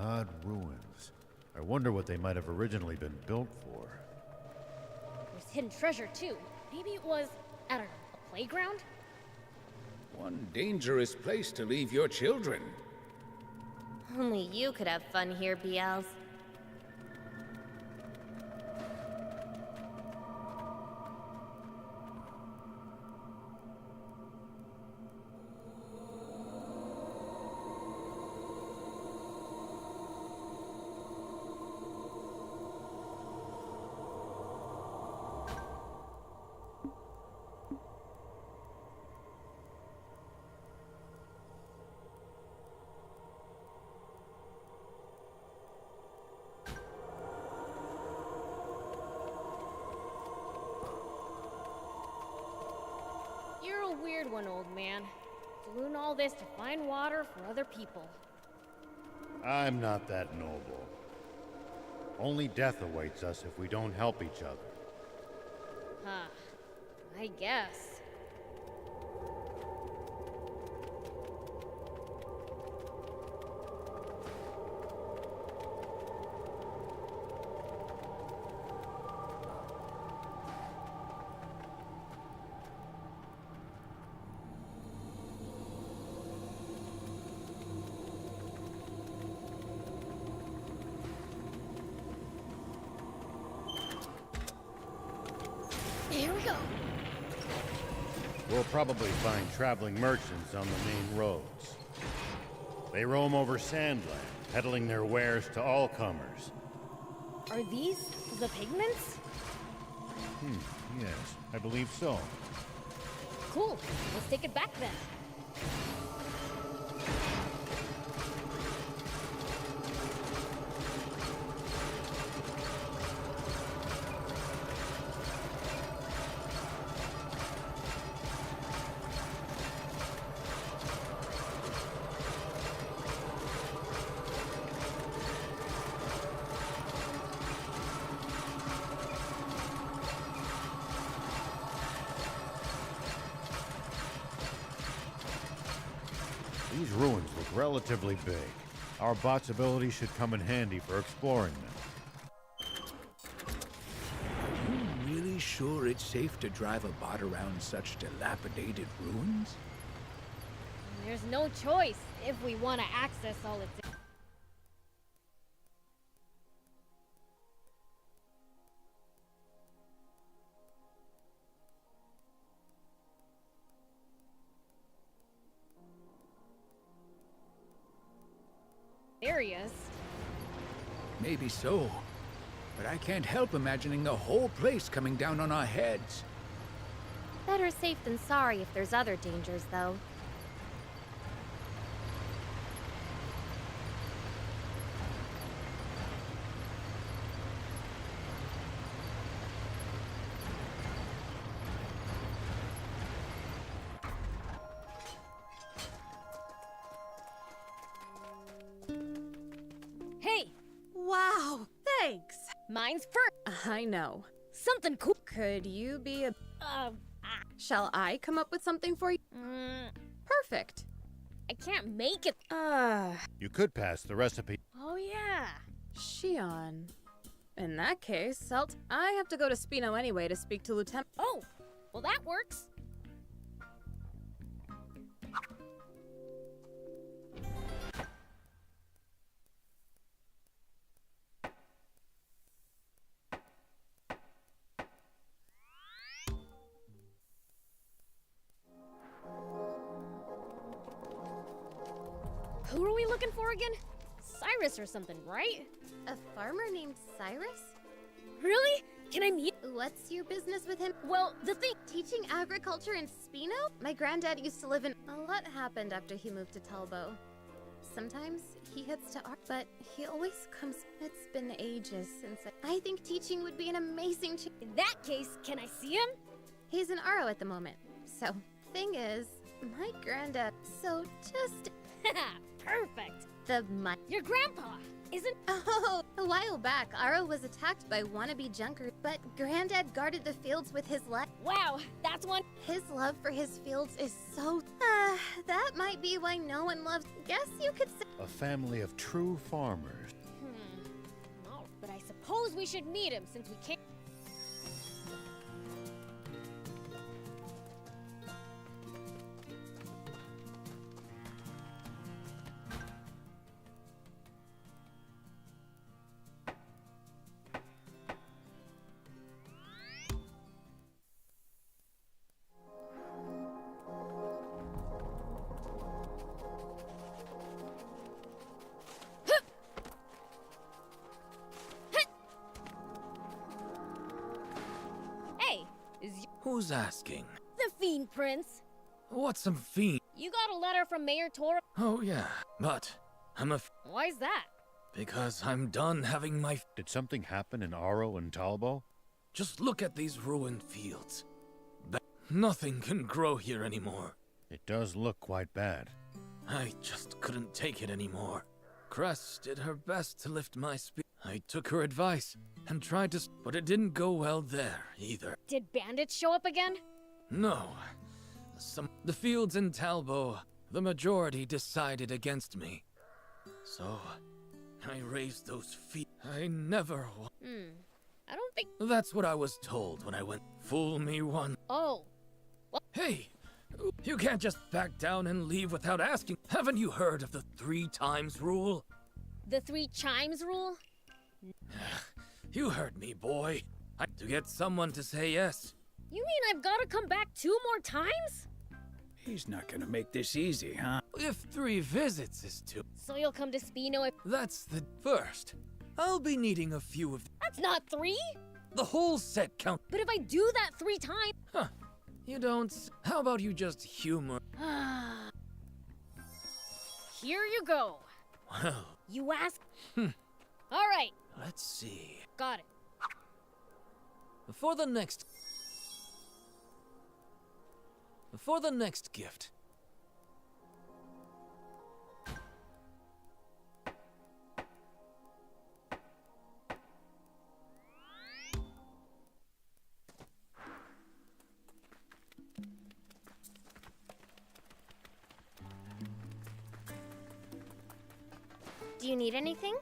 Odd ruins. I wonder what they might have originally been built for. There's hidden treasure, too. Maybe it was, I don't know, a playground? One dangerous place to leave your children. Only you could have fun here, BLs. You're a weird one, old man. Doing all this to find water for other people. I'm not that noble. Only death awaits us if we don't help each other. Huh. I guess. Here we go. We'll probably find traveling merchants on the main roads. They roam over Sand Land, peddling their wares to all comers. Are these the pigments? Yes, I believe so. Cool. Let's take it back then. These ruins look relatively big. Our bot's ability should come in handy for exploring them. Are you really sure it's safe to drive a bot around such dilapidated ruins? There's no choice if we want to access all its... areas. Maybe so. But I can't help imagining the whole place coming down on our heads. Better safe than sorry if there's other dangers, though. Hey! Wow, thanks. Mine's first. I know. Something cool. Could you be a... Uh, Shall I come up with something for you? Perfect. I can't make it. You could pass the recipe. Oh, yeah. Shion. In that case, I have to go to Spino anyway to speak to Lieutenant. Oh, well, that works. Who are we looking for again? Cyrus or something, right? A farmer named Cyrus? Really? Can I meet? What's your business with him? Well, the thing. Teaching agriculture in Spino? My granddad used to live in. A lot happened after he moved to Talbo. Sometimes he heads to art, but he always comes. It's been ages since I think teaching would be an amazing. In that case, can I see him? He's in Aro at the moment. So, thing is, my granddad. So just. Perfect. Your grandpa, isn't? Oh, a while back, Aro was attacked by wannabe junkers, but Granddad guarded the fields with his life. Wow, that's one. His love for his fields is so. That might be why no one loves. Guess you could say. A family of true farmers. No, but I suppose we should meet him since we can't. Who's asking? The Fiend Prince. What's some fiend? You got a letter from Mayor Toro? Oh yeah, but I'm Why's that? Because I'm done having my. Did something happen in Aro and Talbo? Just look at these ruined fields. Nothing can grow here anymore. It does look quite bad. I just couldn't take it anymore. Cress did her best to lift my spirit. I took her advice and tried to, but it didn't go well there either. Did bandits show up again? No. The fields in Talbo, the majority decided against me. So, I raised those feet. I never. I don't think. That's what I was told when I went. Fool me once. Oh. Well... Hey, you can't just back down and leave without asking. Haven't you heard of the 3 times rule? The 3 chimes rule? You heard me, boy. I had to get someone to say yes. You mean I've got to come back 2 more times? He's not gonna make this easy, huh? If 3 visits is too. So you'll come to Spino if... That's the first. I'll be needing a few of. That's not 3! The whole set count. But if I do that 3 times... Huh. You don't. How about you just humor? Here you go. Well. You ask? All right. Let's see. Got it. Before the next gift. Do you need anything?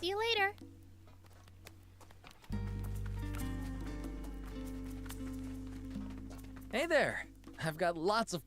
See you later. Hey there. I've got lots of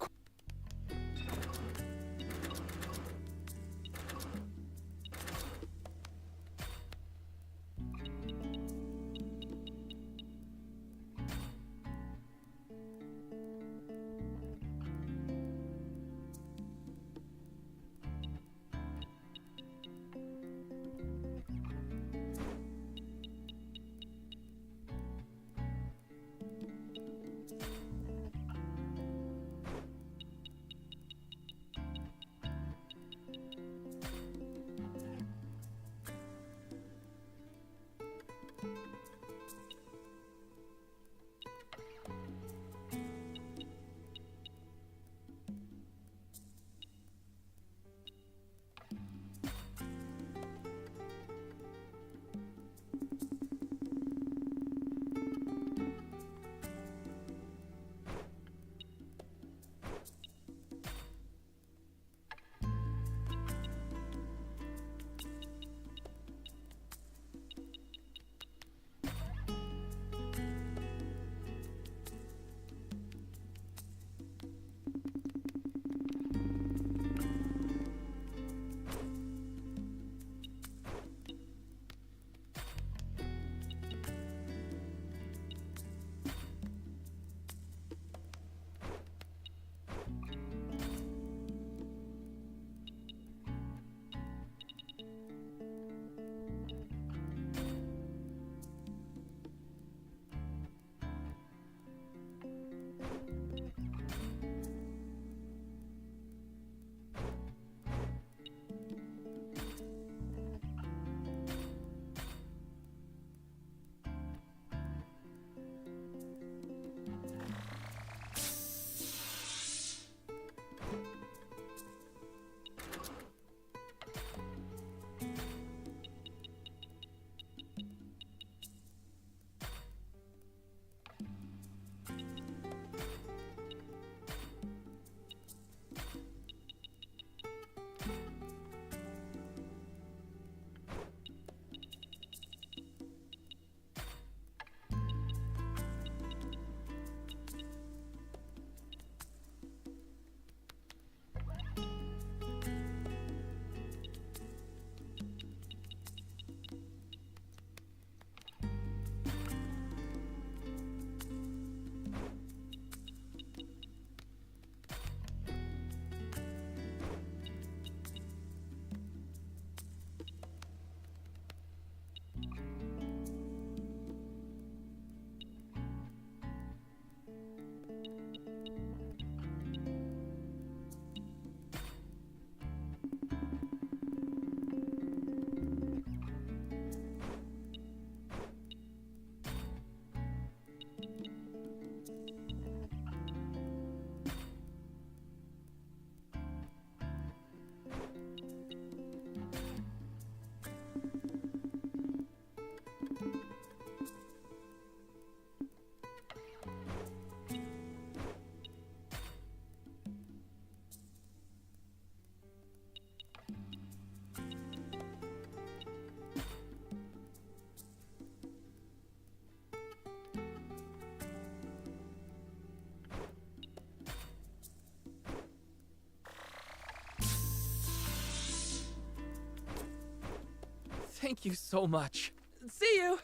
Thank you so much. See you!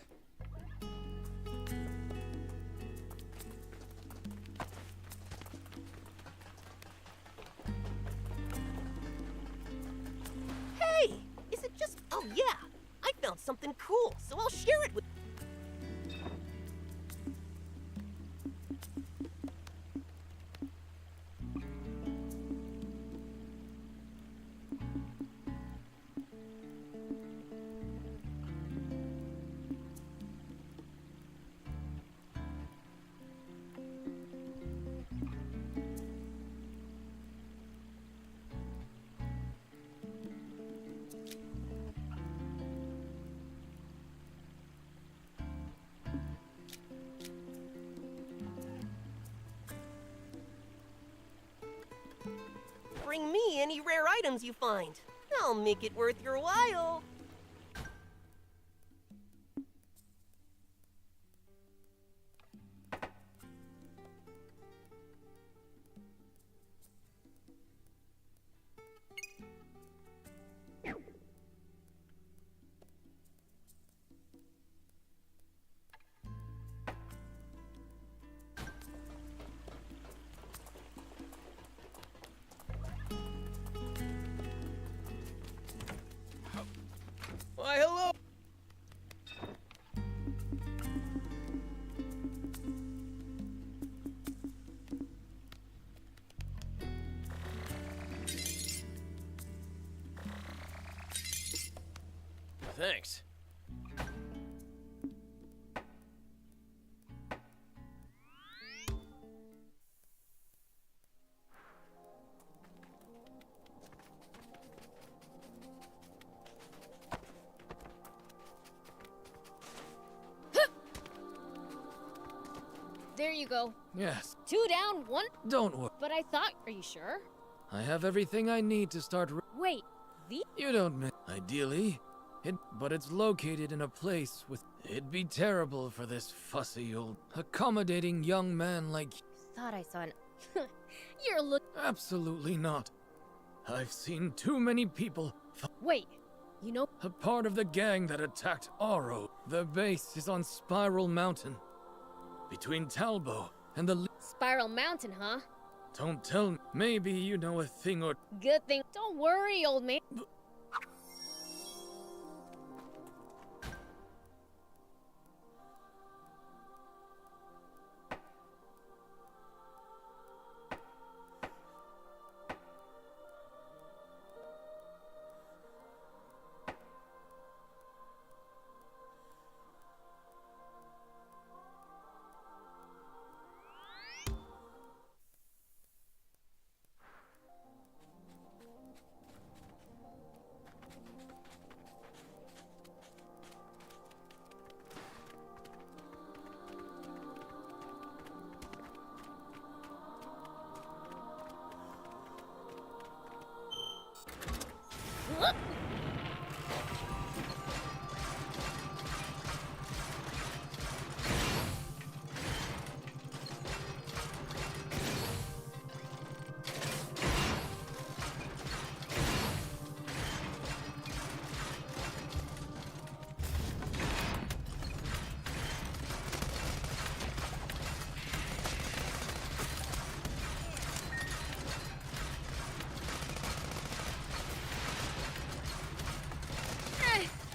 Hey! Is it just... Oh, yeah! I found something cool, so I'll share it with... Bring me any rare items you find. I'll make it worth your while. Thanks. There you go. Yes. 2 down, 1. Don't worry. But I thought. Are you sure? I have everything I need to start. Wait, the. You don't miss. Ideally, but it's located in a place with. It'd be terrible for this fussy old, accommodating young man like. Thought I saw an. You're look. Absolutely not. I've seen too many people. Wait, you know. A part of the gang that attacked Oro. The base is on Spiral Mountain. Between Talbo and the. Spiral Mountain, huh? Don't tell me. Maybe you know a thing or. Good thing. Don't worry, old man.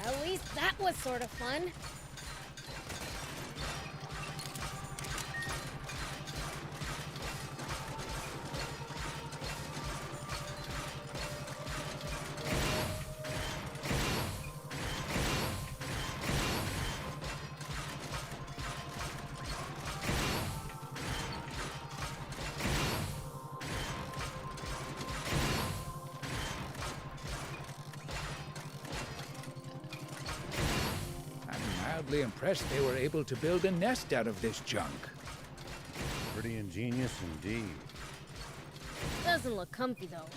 At least that was sort of fun. Impressed they were able to build a nest out of this junk. Pretty ingenious indeed. Doesn't look comfy, though.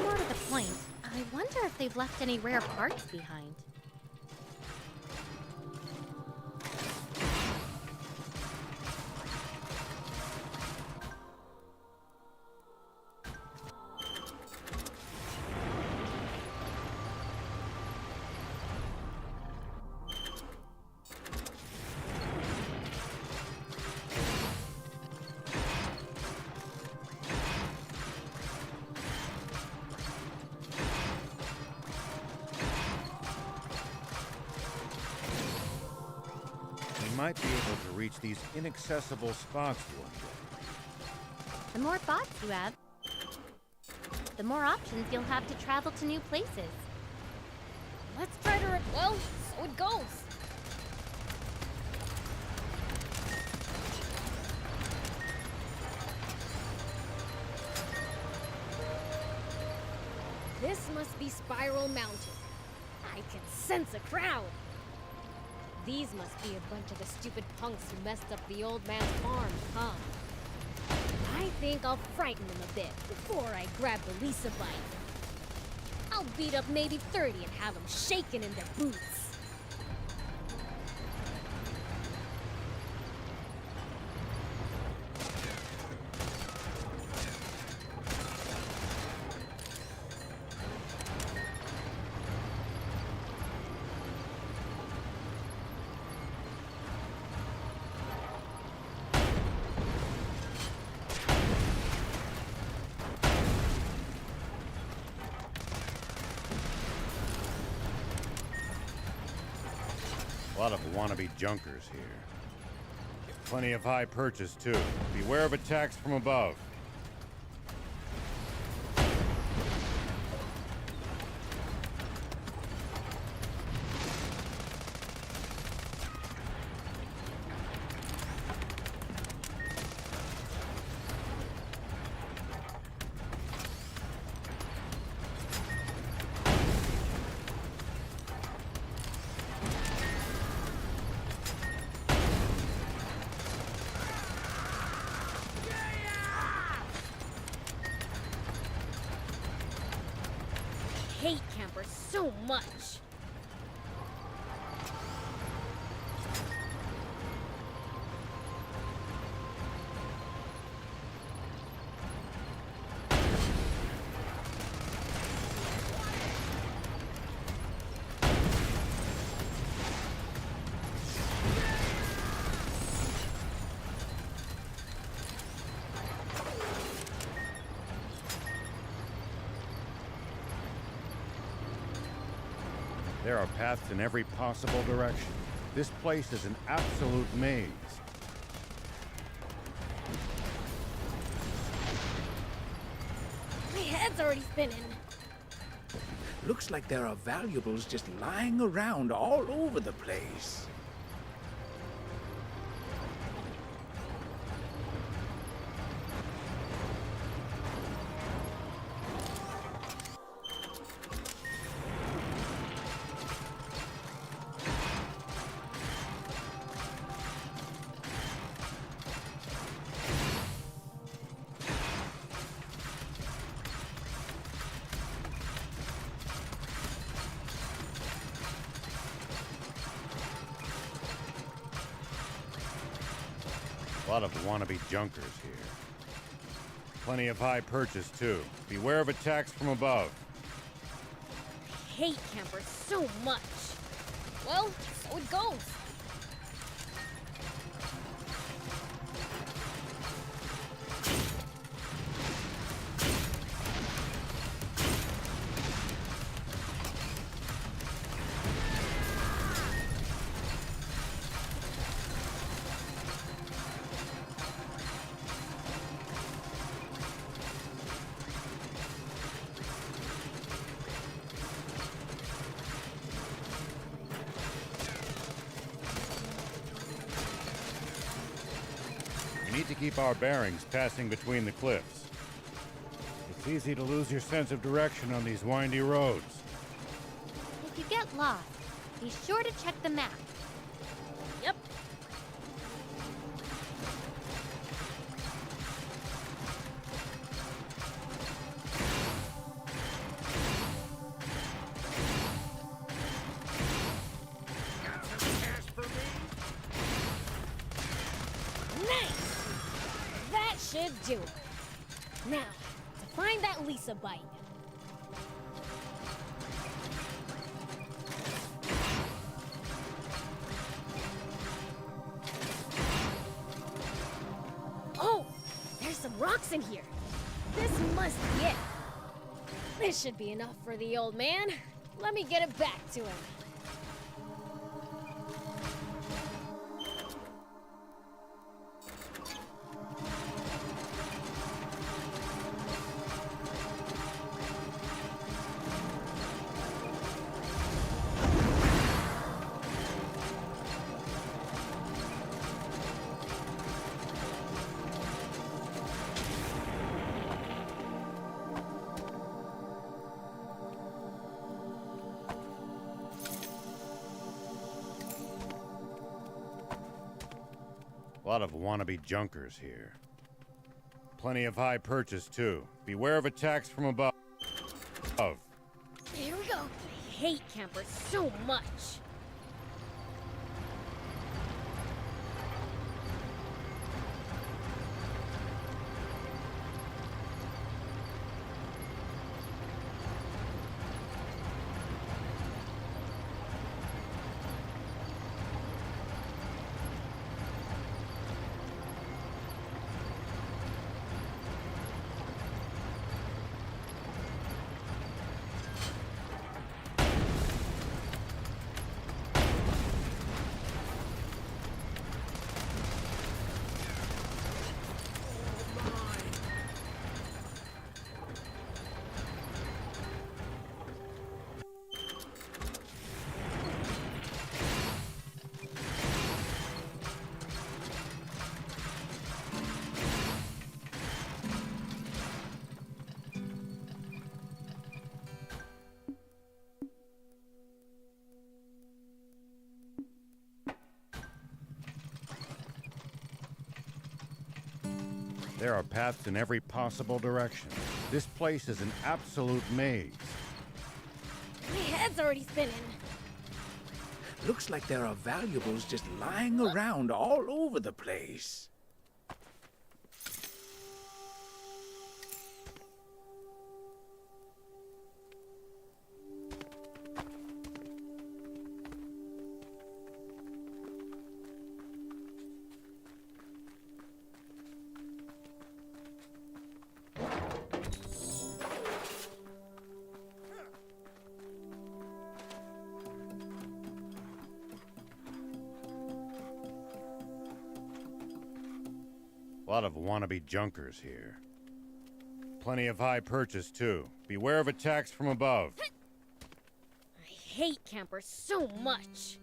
More to the point, I wonder if they've left any rare parts behind. Might be able to reach these inaccessible spots one day. The more thoughts you have, the more options you'll have to travel to new places. Let's try to. Well, so it goes. This must be Spiral Mountain. I can sense a crowd. These must be a bunch of the stupid punks who messed up the old man's farm, huh? I think I'll frighten them a bit before I grab the Lisa bite. I'll beat up maybe 30 and have them shaking in their boots. A lot of wannabe junkers here. Plenty of high purchase, too. Beware of attacks from above. campers so much. There are paths in every possible direction. This place is an absolute maze. My head's already spinning. Looks like there are valuables just lying around all over the place. A lot of wannabe junkers here. Plenty of high purchase, too. Beware of attacks from above. I hate campers so much. Well, so it goes. We need to keep our bearings passing between the cliffs. It's easy to lose your sense of direction on these windy roads. If you get lost, be sure to check the map. Yep. Nice! That should do it. Now, to find that Lisa bike. Oh, there's some rocks in here. This must be it. This should be enough for the old man. Let me get it back to him. A lot of wannabe junkers here. Plenty of high purchase, too. Beware of attacks from above. Here we go. I hate campers so much. There are paths in every possible direction. This place is an absolute maze. head's already spinning. Looks like there are valuables just lying around all over the place. A lot of wannabe junkers here. Plenty of high purchase, too. Beware of attacks from above. I hate campers so much.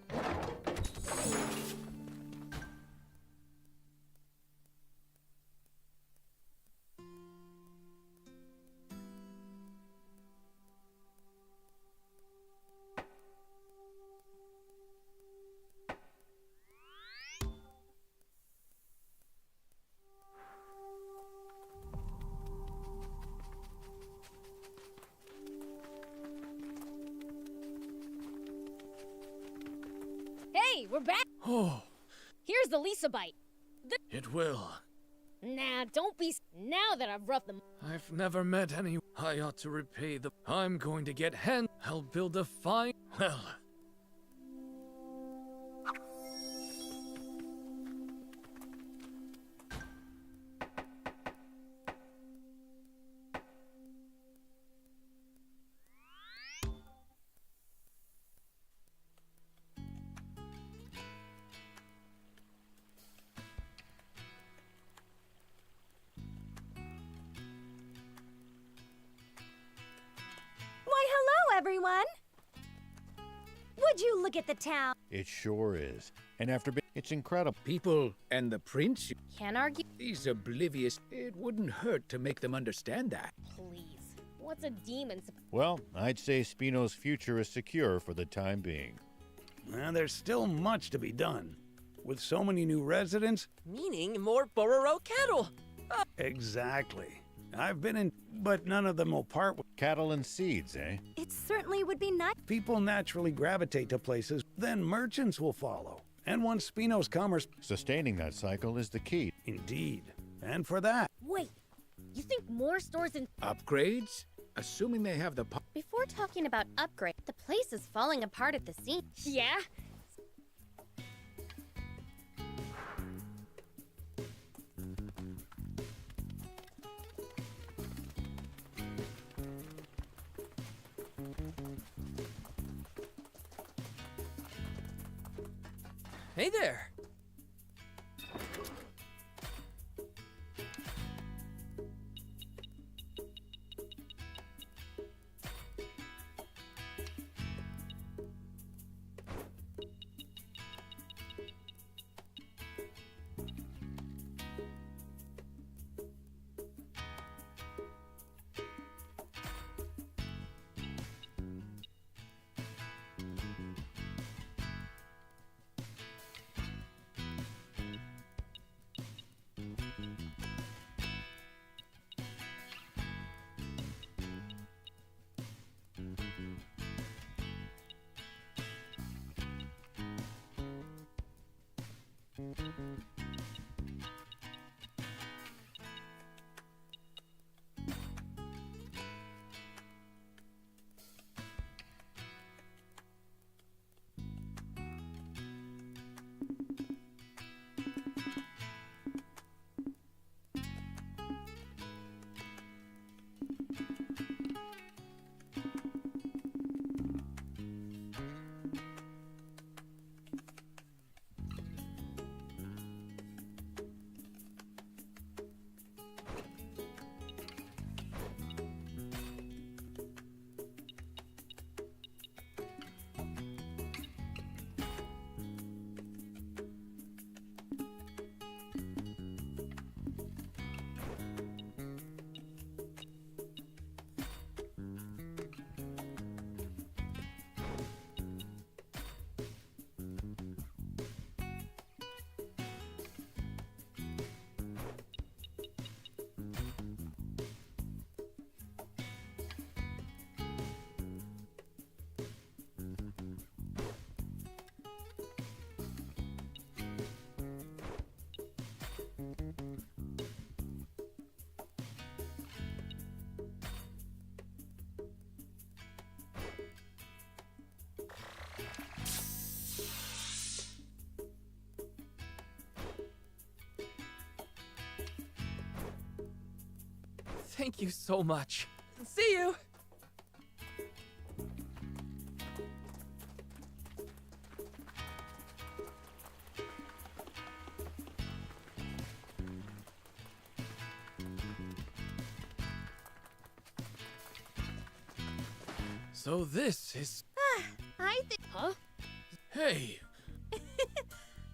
Hey, we're back! Oh, Here's the Lisa bite. it will. Nah, don't be... Now that I've roughed them... I've never met any. I ought to repay the. I'm going to get hen. I'll build a fine. Well. Why, hello, everyone! Would you look at the town? It sure is. And after being... It's incredible. People and the prince, Can't argue. he's oblivious. It wouldn't hurt to make them understand that. Please. What's a demon... Well, I'd say Spino's future is secure for the time being. There's still much to be done. With so many new residents... Meaning more Bororo cattle. Exactly. I've been in, but none of them will part with... Cattle and seeds, eh? It certainly would be nice. People naturally gravitate to places, then merchants will follow. And once Spino's commerce... Sustaining that cycle is the key. Indeed. And for that... Wait, you think more stores in... Upgrades? Assuming they have the... Before talking about upgrade, the place is falling apart at the seams. Yeah? Hey there! Thank you so much. See you! So this is... I think... Huh? Hey,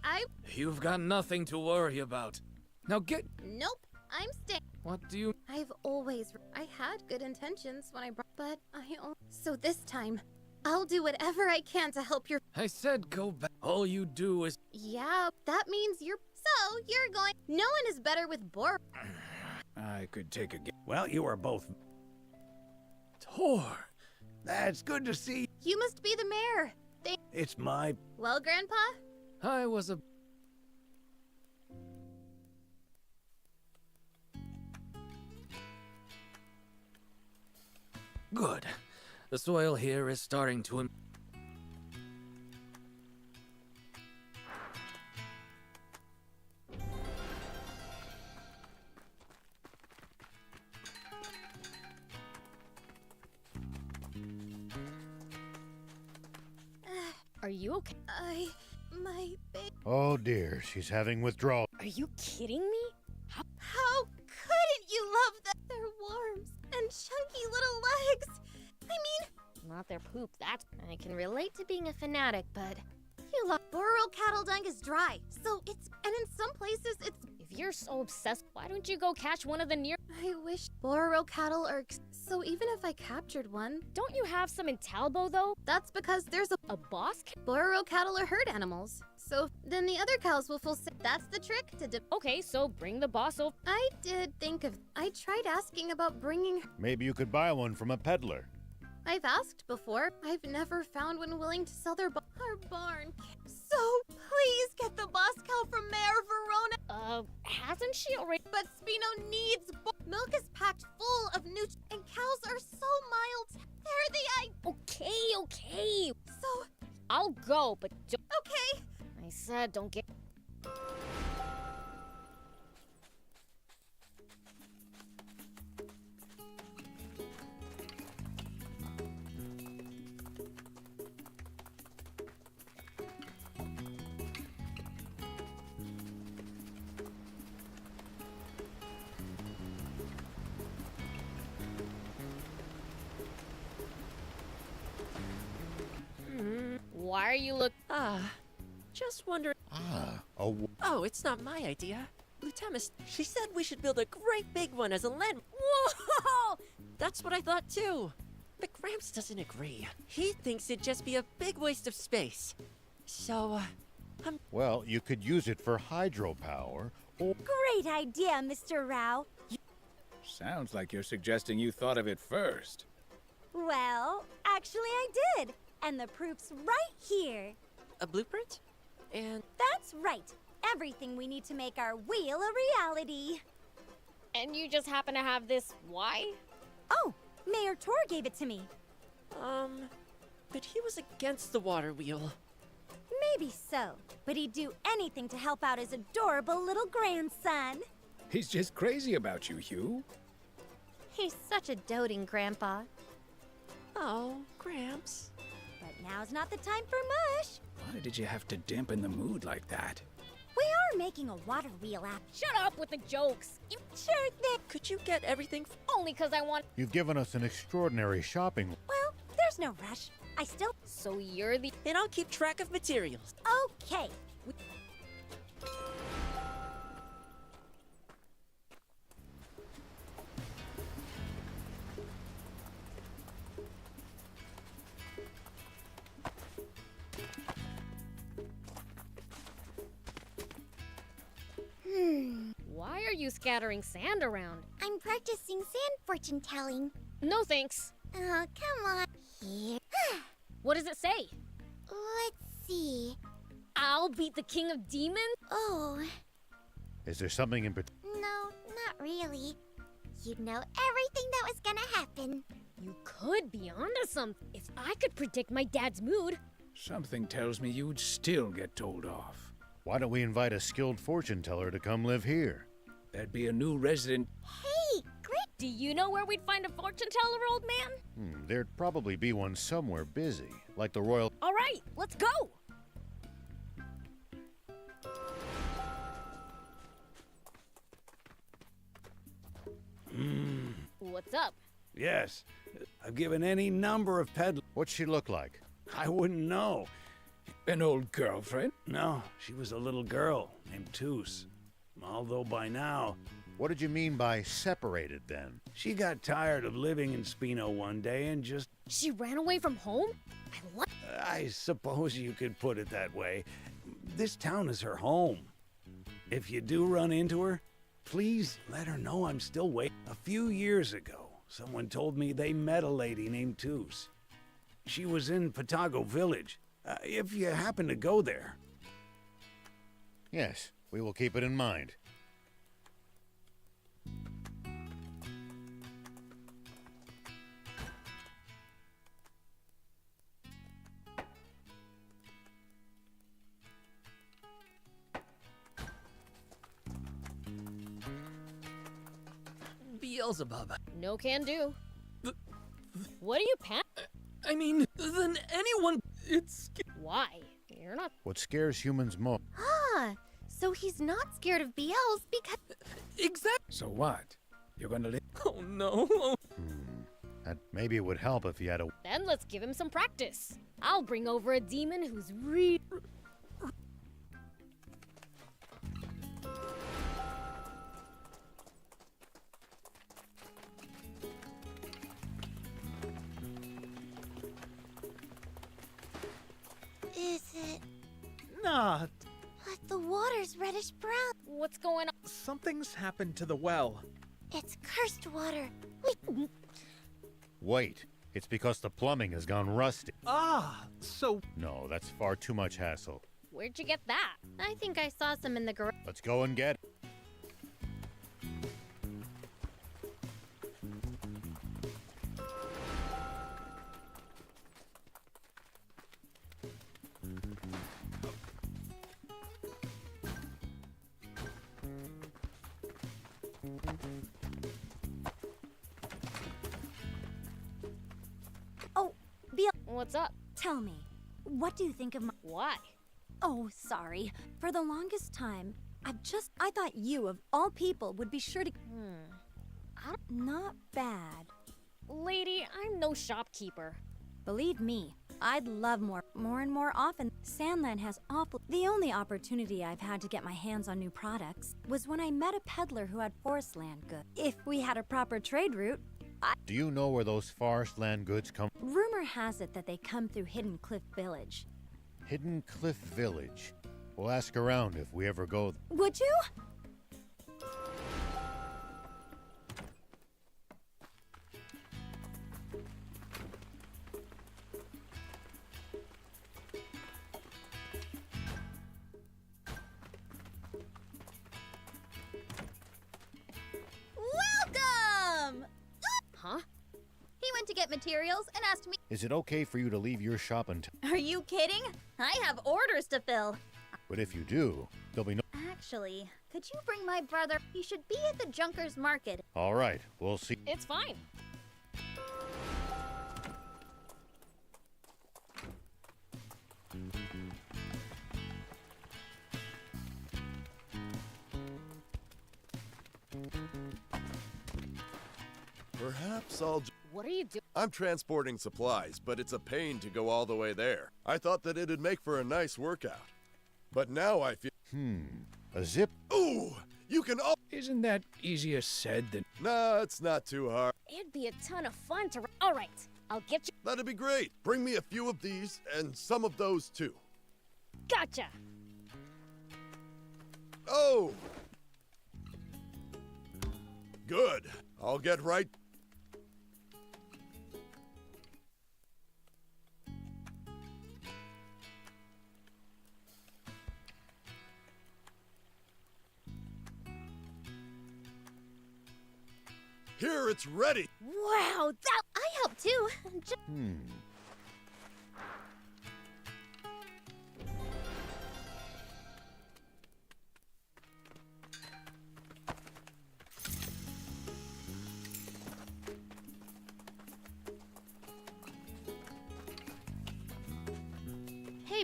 I... you've got nothing to worry about. Now get... Nope. I'm staying. What do you... I've always... I had good intentions when I brought... But I... So this time, I'll do whatever I can to help your... I said go back. All you do is... Yeah, that means you're... So, you're going... No one is better with Bor... I could take a guess. Well, you are both. Tor. That's good to see. You must be the mayor. It's my... Well, Grandpa? I was a... Good. The soil here is starting to... Are you okay? My baby... Oh dear, she's having withdrawal. Are you kidding me? How couldn't you love them? Their worms and chunky little legs. I mean... Not their poop, that's... I can relate to being a fanatic, but... You love... Boreal cattle dung is dry, so it's... And in some places, it's... If you're so obsessed, why don't you go catch one of the near... I wish boreal cattle are... So even if I captured one... Don't you have some in Talbot, though? That's because there's a boss? Boreal cattle are herd animals. So then the other cows will feel sick. That's the trick to... Okay, so bring the boss over. I did think of... I tried asking about bringing... Maybe you could buy one from a peddler. I've asked before. I've never found one willing to sell their our barn. So please get the boss cow from Mayor Verona. Hasn't she already? But Spino needs milk is packed full of nutrients, and cows are so mild. They're the Okay. So I'll go, but don't... Okay. I said don't get... Why are you Just wondering... Oh, it's not my idea. Lieutenant, she said we should build a great big one as a land... Whoa! That's what I thought too. But Gramps doesn't agree. He thinks it'd just be a big waste of space. So, Well, you could use it for hydropower, or... Great idea, Mr. Rao. Sounds like you're suggesting you thought of it first. Well, actually I did. And the proof's right here. A blueprint? And... That's right. Everything we need to make our wheel a reality. And you just happen to have this... Why? Oh, Mayor Tor gave it to me. But he was against the water wheel. Maybe so, but he'd do anything to help out his adorable little grandson. He's just crazy about you, Hugh. He's such a doting grandpa. Oh, Gramps. But now's not the time for mush. Why did you have to dampen the mood like that? We are making a water wheel app. Shut up with the jokes. Sure thing. Could you get everything? Only because I want... You've given us an extraordinary shopping... Well, there's no rush. I still... So you're the... And I'll keep track of materials. Okay. Why are you scattering sand around? I'm practicing sand fortune telling. No thanks. Oh, come on. Here. What does it say? Let's see. I'll beat the king of demons? Oh. Is there something in particular? No, not really. You'd know everything that was gonna happen. You could be onto something. If I could predict my dad's mood. Something tells me you'd still get told off. Why don't we invite a skilled fortune teller to come live here? That'd be a new resident. Hey, great Do you know where we'd find a fortune teller, old man? There'd probably be one somewhere busy, like the royal... All right, let's go! What's up? Yes, I've given any number of peddlers. What'd she look like? I wouldn't know. An old girlfriend? No, she was a little girl named Toos. Although by now... What did you mean by separated, then? She got tired of living in Spino one day and just... She ran away from home? I suppose you could put it that way. This town is her home. If you do run into her, please let her know I'm still waiting. A few years ago, someone told me they met a lady named Toos. She was in Patago Village. If you happen to go there. Yes, we will keep it in mind. Beelzebub. No can do. What are you I mean, then anyone... It's... Why? You're not... What scares humans most? Ah, so he's not scared of BLs because... Exact... So what? You're gonna live... Oh, no. Maybe it would help if you had a... Then let's give him some practice. I'll bring over a demon who's Is it? Nah, But the water's reddish brown. What's going on? something's happened to the well. It's cursed water. Wait, it's because the plumbing has gone rusty. Ah, so... No, that's far too much hassle. Where'd you get that? I think I saw some in the garage. Let's go and get it. Oh, Bill. What's up? Tell me, what do you think of my... Why? Oh, sorry. For the longest time, I thought you, of all people, would be sure to... Not bad. Lady, I'm no shopkeeper. Believe me, I'd love more and more often. Sandland has awful... The only opportunity I've had to get my hands on new products was when I met a peddler who had forest land goods. If we had a proper trade route, Do you know where those forest land goods come? Rumor has it that they come through Hidden Cliff Village. Hidden Cliff Village. We'll ask around if we ever go. Would you? Welcome! Huh? He went to get materials and asked me, Is it okay for you to leave your shop until... are you kidding? I have orders to fill. But if you do, there'll be no... Actually, could you bring my brother? He should be at the Junkers Market. All right, we'll see. It's fine. Perhaps I'll... What are you doing? I'm transporting supplies, but it's a pain to go all the way there. I thought that it'd make for a nice workout. But now I feel... A zip? Ooh! You can all... Isn't that easier said than... Nah, it's not too hard. It'd be a ton of fun to... All right, I'll get you... That'd be great. Bring me a few of these, and some of those too. Gotcha! Oh! Good. I'll get right... Here, it's ready. Wow, that... I helped too.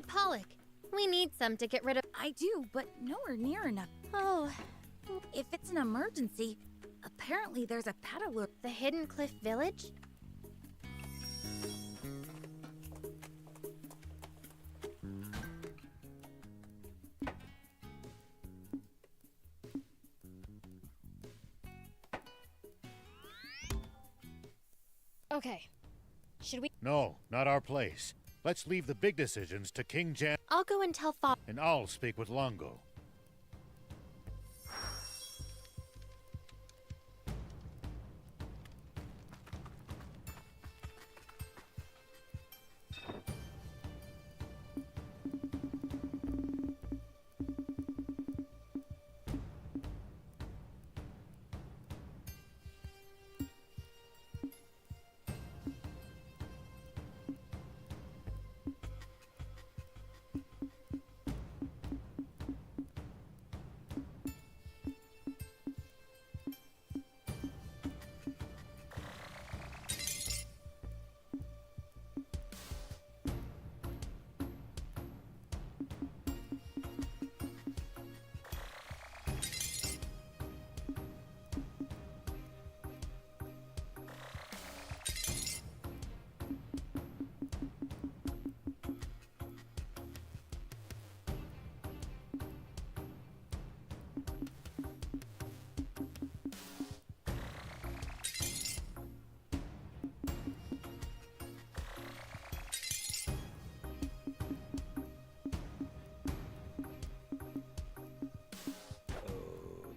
Pollock. We need some to get rid of. I do, but nowhere near enough. Oh, if it's an emergency, apparently there's a peddler. The Hidden Cliff Village? Okay. Should we? No, not our place. Let's leave the big decisions to King Jan. I'll go and tell Fa. And I'll speak with Longo.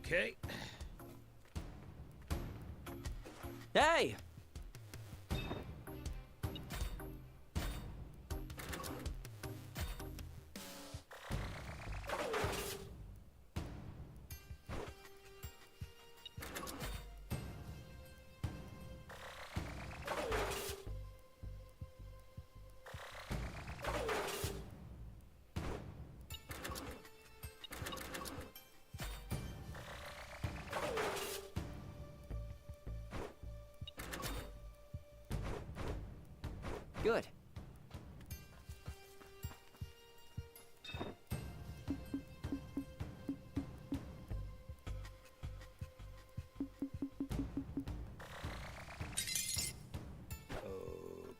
Okay. Hey! Good.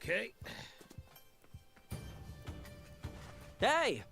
Okay. Hey!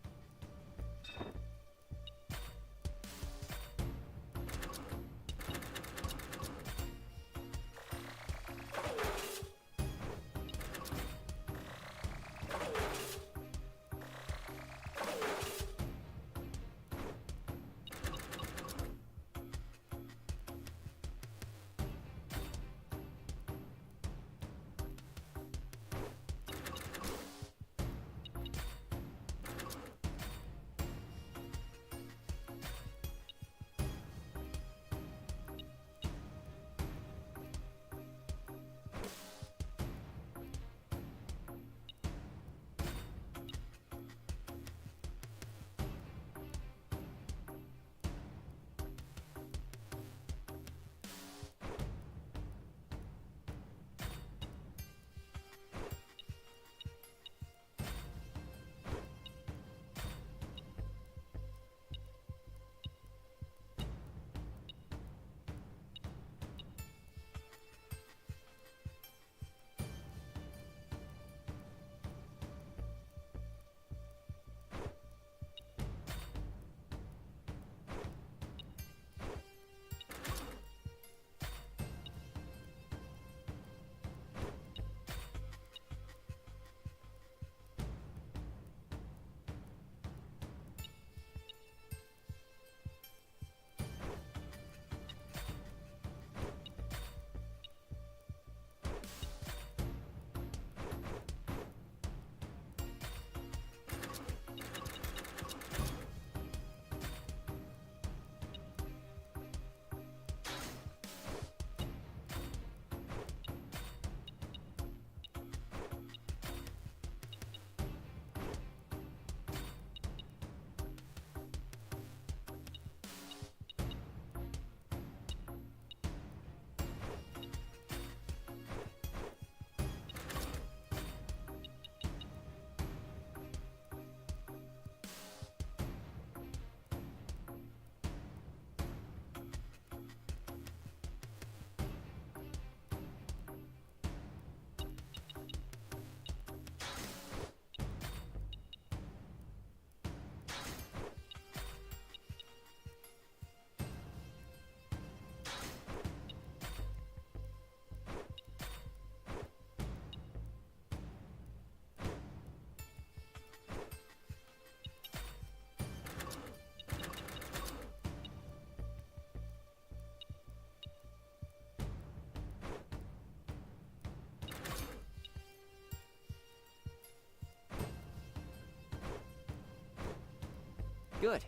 Good.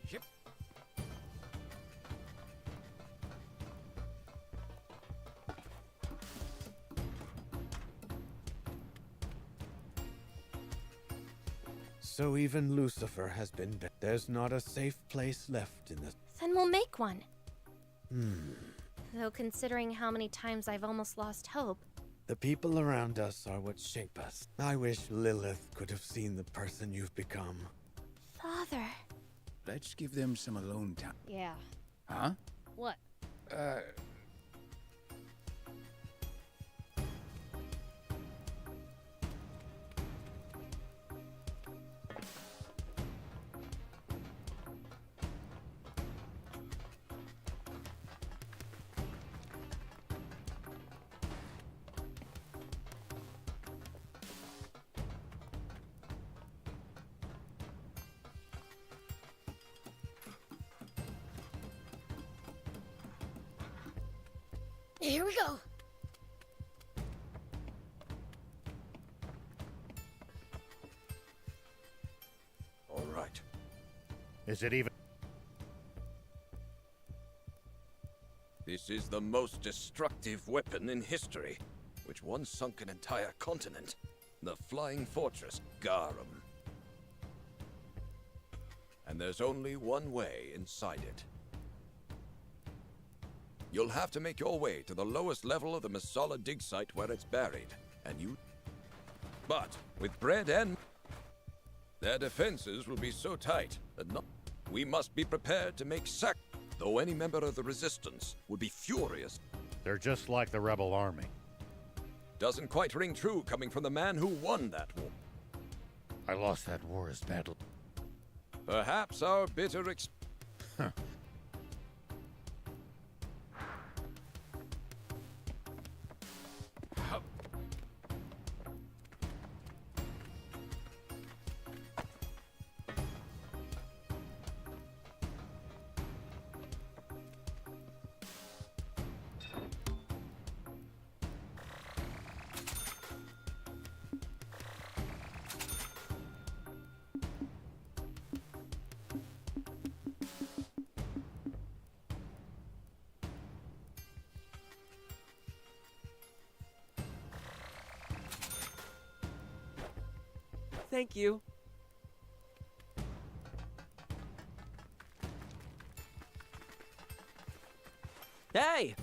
Yep. So even Lucifer has been. There's not a safe place left in this. Then we'll make one. Hmm. Though considering how many times I've almost lost hope. The people around us are what shape us. I wish Lilith could have seen the person you've become. Father. Let's give them some alone time. Yeah. Huh? What? Here we go. All right. Is it even? This is the most destructive weapon in history, which once sunk an entire continent. The Flying Fortress, Garum. And there's only one way inside it. You'll have to make your way to the lowest level of the Masala dig site where it's buried, and you... But with bread and... Their defenses will be so tight that we must be prepared to make sack... Though any member of the Resistance would be furious. They're just like the rebel army. Doesn't quite ring true coming from the man who won that war. I lost that war as badly. Perhaps our bitter Huh. Thank you. Hey!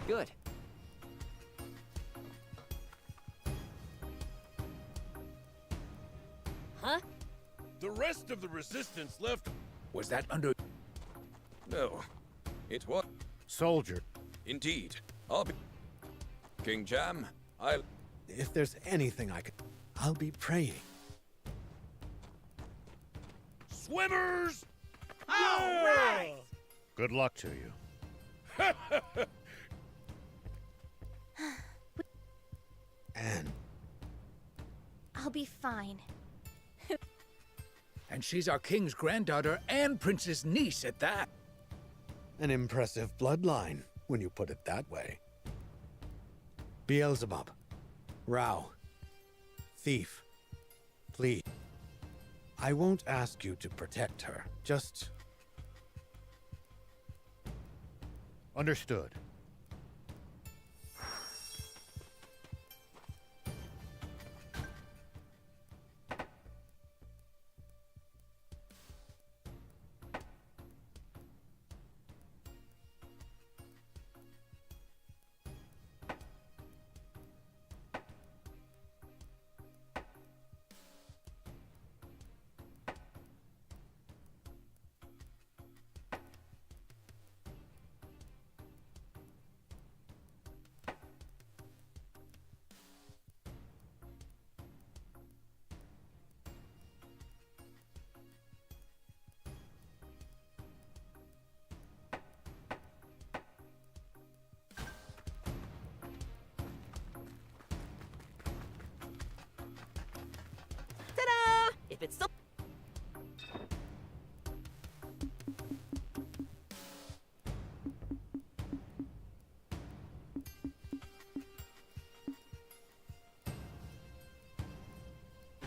Good. Huh? The rest of the resistance left. Was that under... No. It was. Soldier. Indeed. I'll be. King Jam, I'll. If there's anything I could, I'll be praying. Swimmers! All right! Good luck to you. Anne. I'll be fine. And she's our king's granddaughter and prince's niece at that. An impressive bloodline, when you put it that way. Beelzebub. Rao. Thief. Please. I won't ask you to protect her. Just... Understood. Ta-da! If it's still...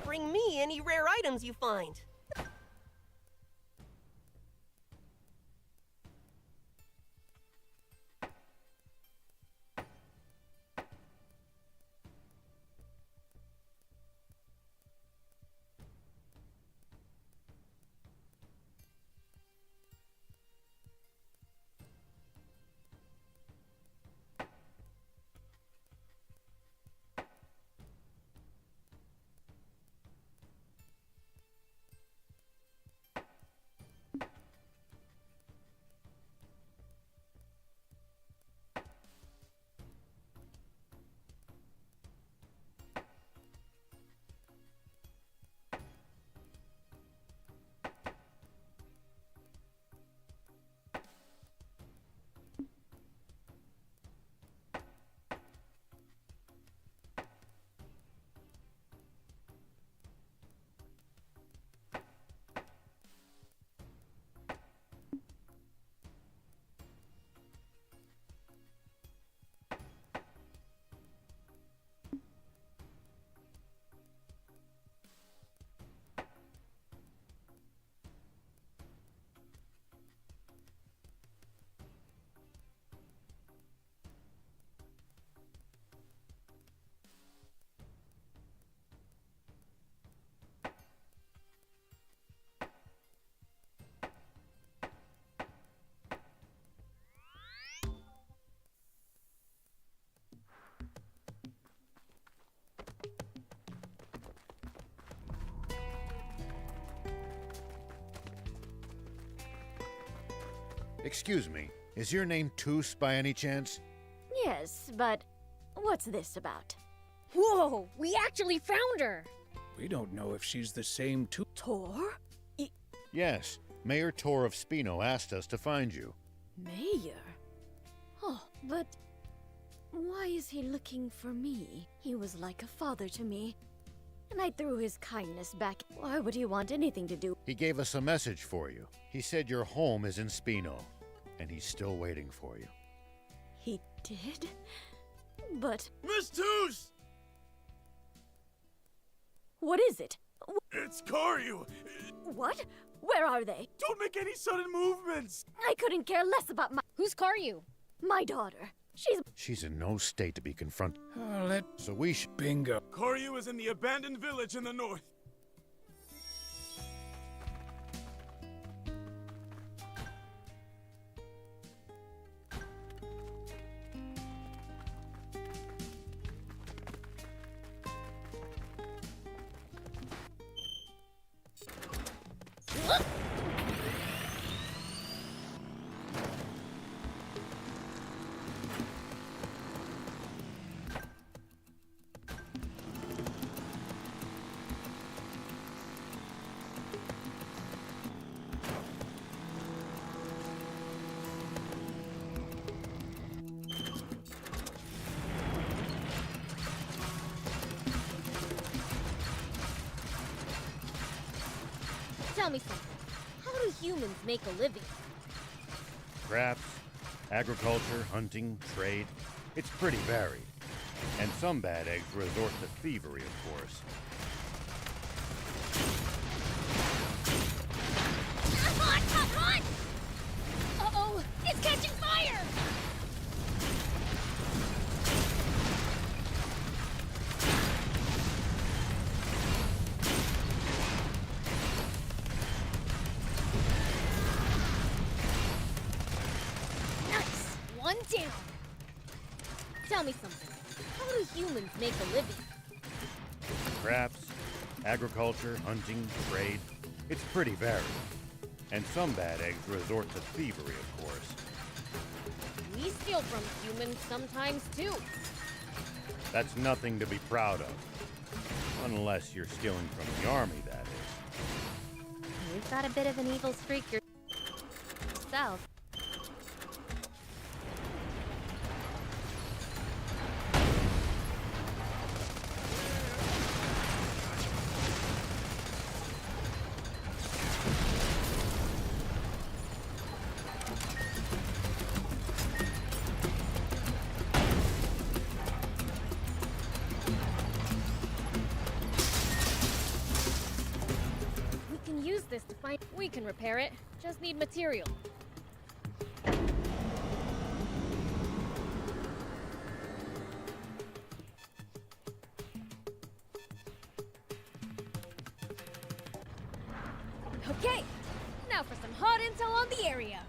Bring me any rare items you find. Excuse me, is your name Toos by any chance? Yes, but what's this about? Whoa, we actually found her! We don't know if she's the same too. Tor? Yes, Mayor Tor of Spino asked us to find you. Mayor? Oh, but why is he looking for me? He was like a father to me, and I threw his kindness back. Why would he want anything to do? He gave us a message for you. He said your home is in Spino, and he's still waiting for you. He did? But... Miss Toos! What is it? It's Karyu! What? Where are they? Don't make any sudden movements! I couldn't care less about my... Who's Karyu? My daughter. She's in no state to be confronted. Let... So we should... Bingo. Karyu is in the abandoned village in the north. Tell me something. How do humans make a living? Crafts, agriculture, hunting, trade. It's pretty varied. And some bad eggs resort to thievery, of course. Hot, hot, hot! Uh-oh, it's catching fire! Nice! One down! Tell me something. How do humans make a living? Crafts, agriculture, hunting, trade. It's pretty varied. And some bad eggs resort to thievery, of course. We steal from humans sometimes, too. That's nothing to be proud of. Unless you're stealing from the army, that is. You've got a bit of an evil streak yourself. We can use this to find... We can repair it. Just need material. Okay, now for some hot intel on the area.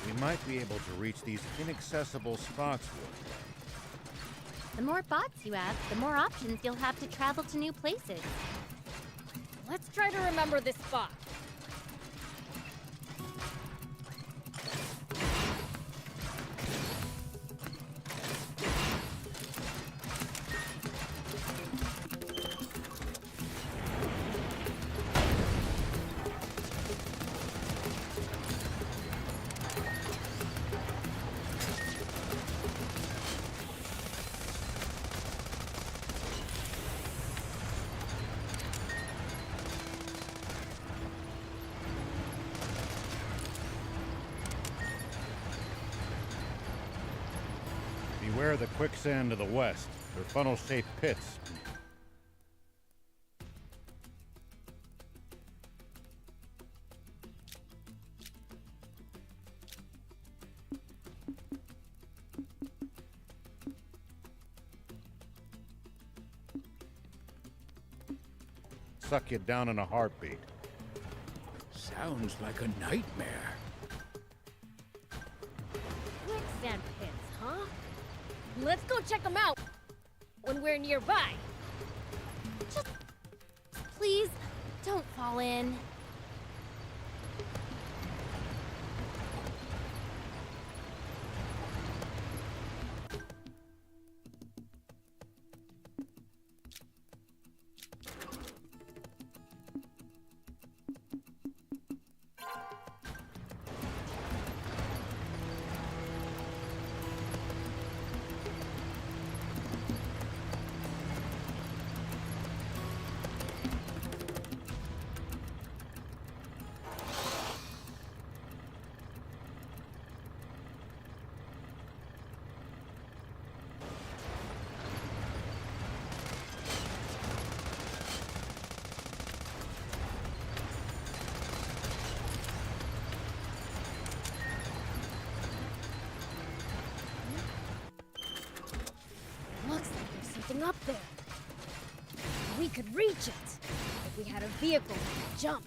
We might be able to reach these inaccessible spots one day. The more bots you have, the more options you'll have to travel to new places. Let's try to remember this spot. Beware the quicksand to the west. They're funnel-shaped pits. Suck you down in a heartbeat. Sounds like a nightmare. Quicksand pits, huh? Let's go check them out when we're nearby. Just please don't fall in. could reach it. If we had a vehicle that could jump.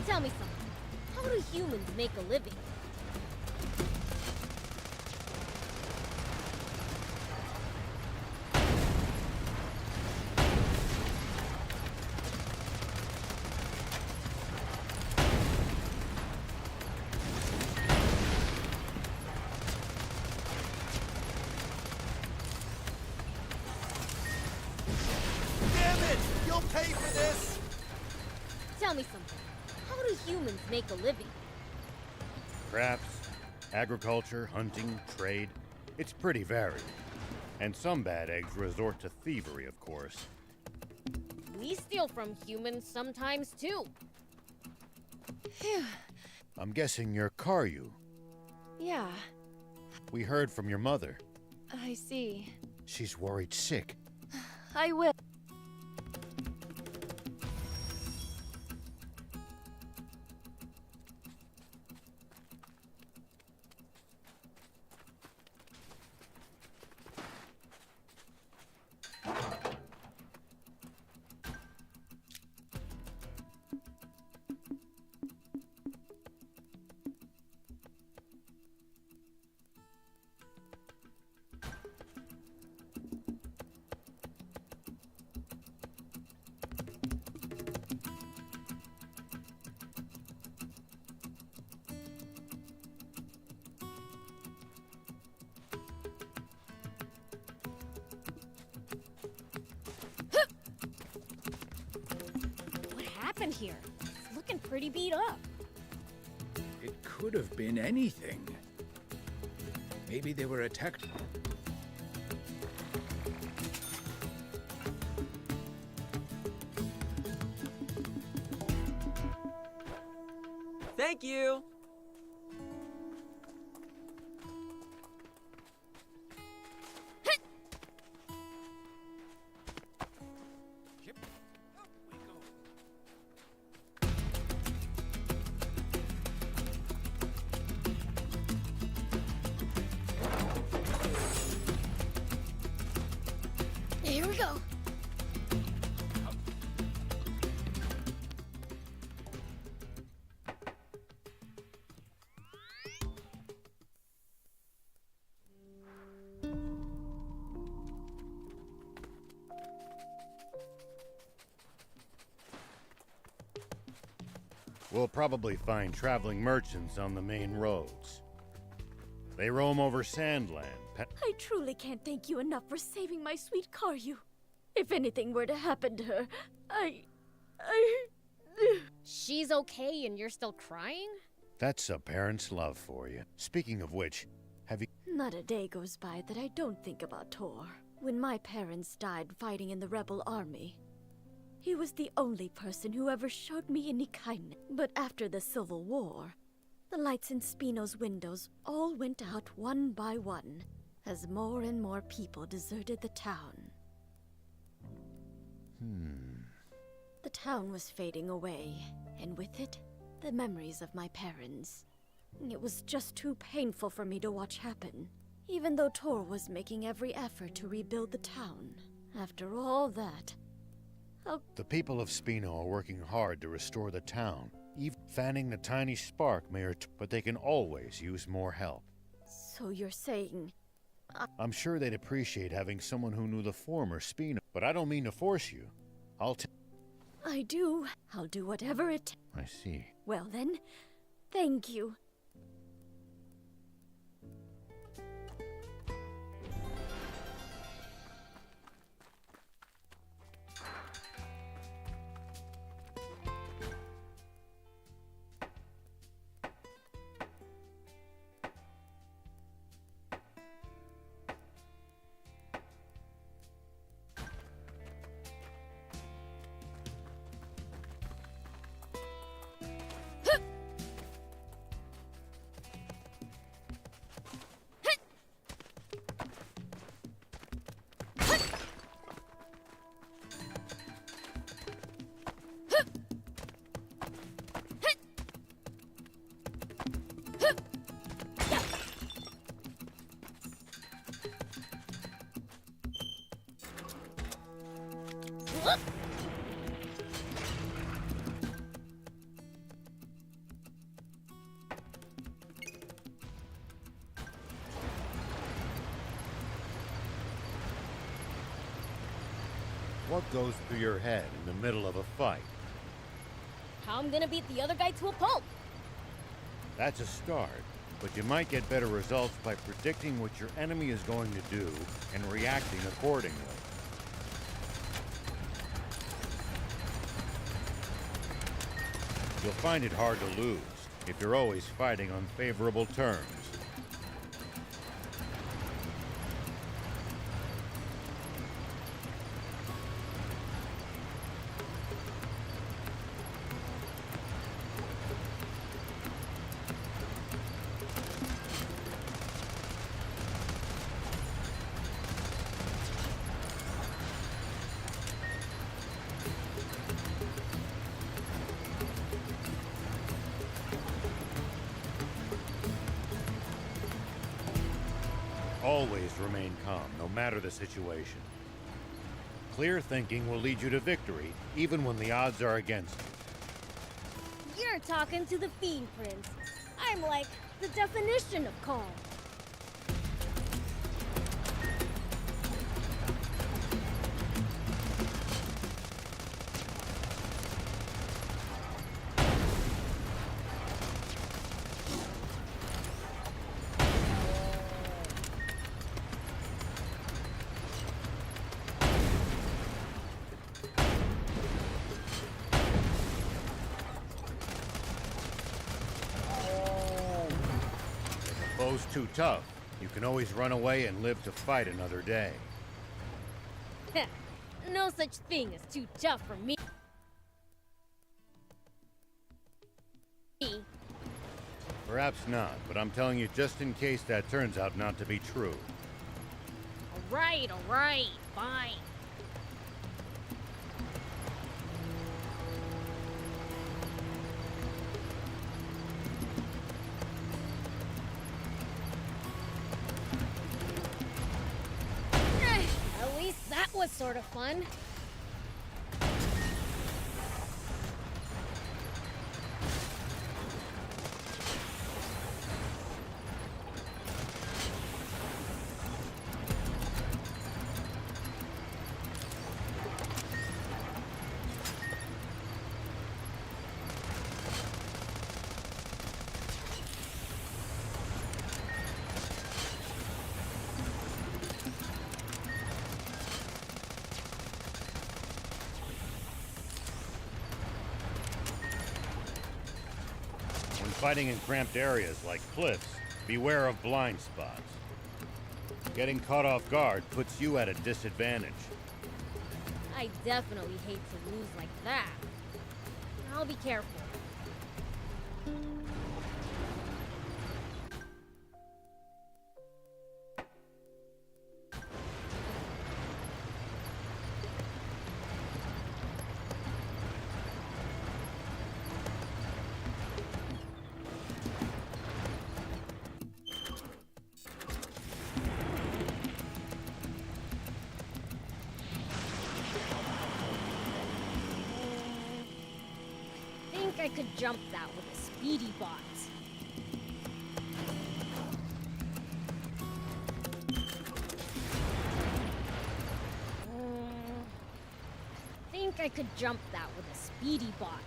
Tell me something. How do humans make a living? Damn it! You'll pay for this! Tell me something. How do humans make a living? Crafts, agriculture, hunting, trade. It's pretty varied. And some bad eggs resort to thievery, of course. We steal from humans sometimes too. I'm guessing you're Karyu. Yeah, We heard from your mother. I see. She's worried sick. I will. What happened here? It's looking pretty beat up. It could have been anything. Maybe they were attacked. Thank you! Here we go. We'll probably find traveling merchants on the main roads. They roam over Sand Land. I truly can't thank you enough for saving my sweet Karyu. If anything were to happen to her, She's okay and you're still crying? That's a parent's love for you. Speaking of which, have you... Not a day goes by that I don't think about Tor. When my parents died fighting in the rebel army, he was the only person who ever showed me any kindness. But after the Civil War, the lights in Spino's windows all went out one by one, as more and more people deserted the town. The town was fading away, and with it, the memories of my parents. It was just too painful for me to watch happen, even though Tor was making every effort to rebuild the town. After all that, The people of Spino are working hard to restore the town. Even fanning the tiny spark may but they can always use more help. so you're saying... I'm sure they'd appreciate having someone who knew the former Spino, but I don't mean to force you. I do. I'll do whatever it... I see. Well then, thank you. What goes through your head in the middle of a fight? How I'm gonna beat the other guy to a pulp? That's a start, but you might get better results by predicting what your enemy is going to do and reacting accordingly. You'll find it hard to lose if you're always fighting on favorable terms. Always remain calm, no matter the situation. Clear thinking will lead you to victory, even when the odds are against you. You're talking to the Fiend Prince. I'm like the definition of calm. Foe's too tough. You can always run away and live to fight another day. No such thing as too tough for me. Perhaps not, but I'm telling you just in case that turns out not to be true. Alright, fine. At least that was sort of fun. When fighting in cramped areas like cliffs, beware of blind spots. Getting caught off guard puts you at a disadvantage. I definitely hate to lose like that. I'll be careful. I could jump that with a speedy bot. Think I could jump that with a speedy bot.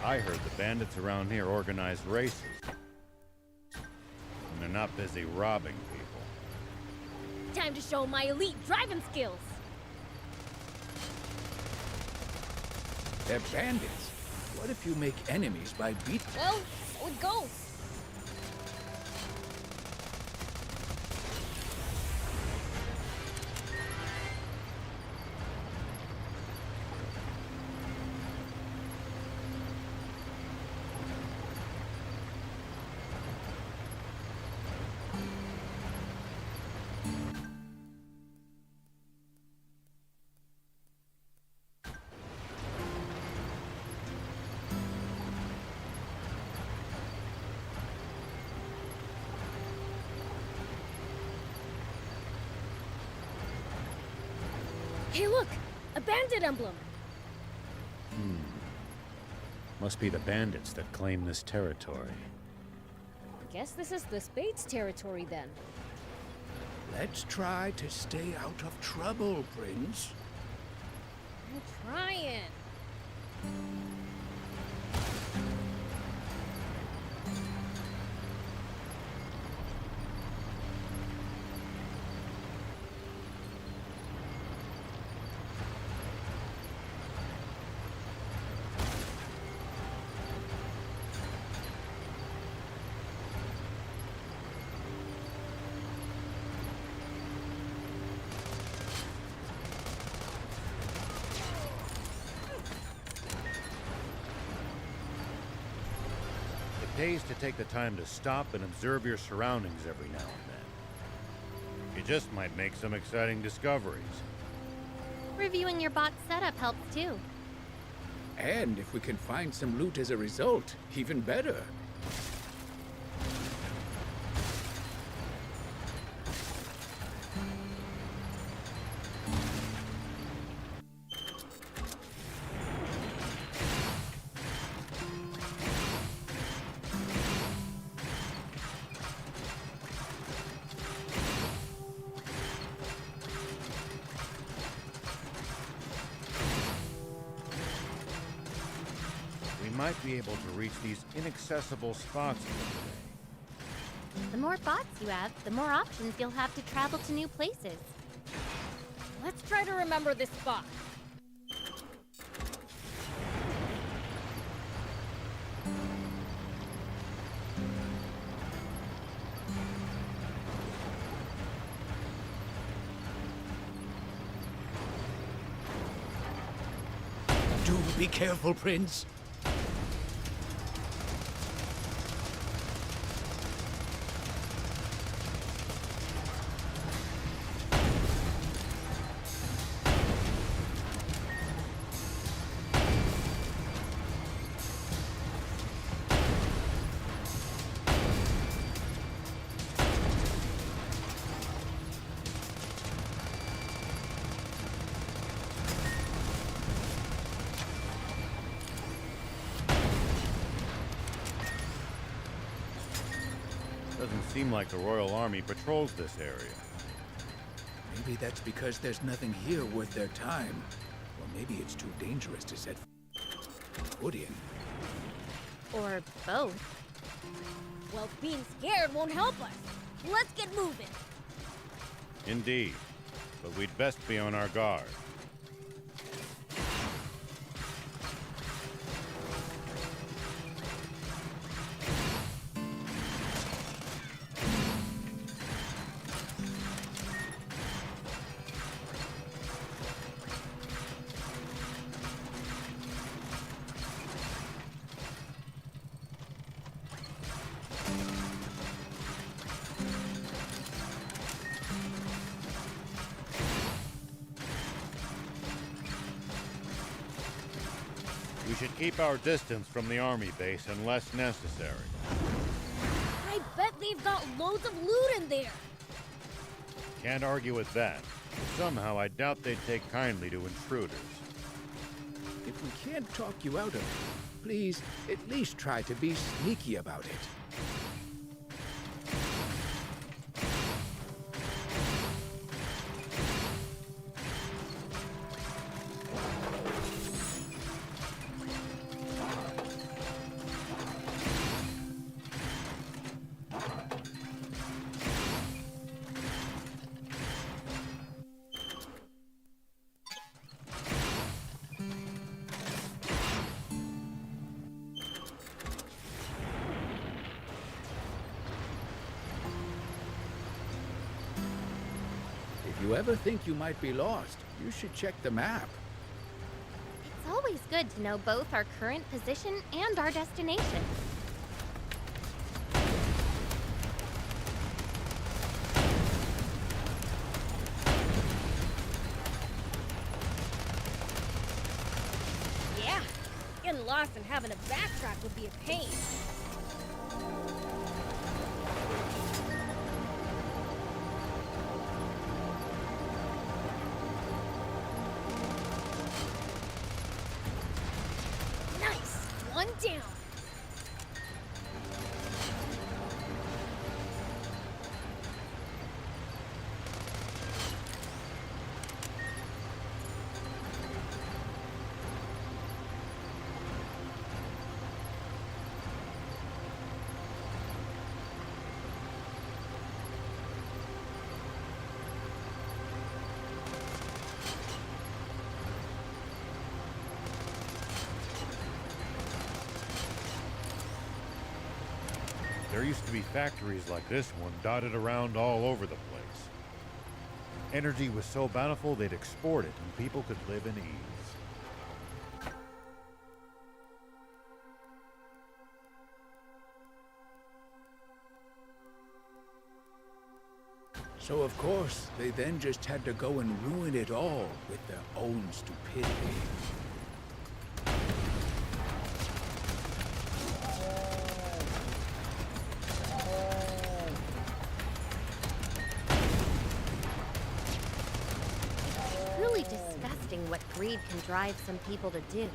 I heard the bandits around here organize races. And they're not busy robbing people. Time to show my elite driving skills. They're bandits. What if you make enemies by beat? Well, so it goes. Hey, look! A bandit emblem! Must be the bandits that claim this territory. Guess this is the Spades territory then. Let's try to stay out of trouble, Prince. I'm trying. It pays to take the time to stop and observe your surroundings every now and then. You just might make some exciting discoveries. Reviewing your bot's setup helps too. And if we can find some loot as a result, even better. We might be able to reach these inaccessible spots one day. The more bots you have, the more options you'll have to travel to new places. Let's try to remember this spot. Do be careful, Prince. Doesn't seem like the Royal Army patrols this area. Maybe that's because there's nothing here worth their time. Or maybe it's too dangerous to set foot in. Or both. Well, being scared won't help us. Let's get moving. Indeed. But we'd best be on our guard. We should keep our distance from the army base unless necessary. I bet they've got loads of loot in there. Can't argue with that. But somehow I doubt they'd take kindly to intruders. If we can't talk you out of it, please at least try to be sneaky about it. you ever think you might be lost, you should check the map. It's always good to know both our current position and our destination. Yeah, getting lost and having to backtrack would be a pain. Nice! One down. There used to be factories like this one dotted around all over the place. Energy was so bountiful they'd export it and people could live in ease. So of course, they then just had to go and ruin it all with their own stupidity. Really disgusting what greed can drive some people to do.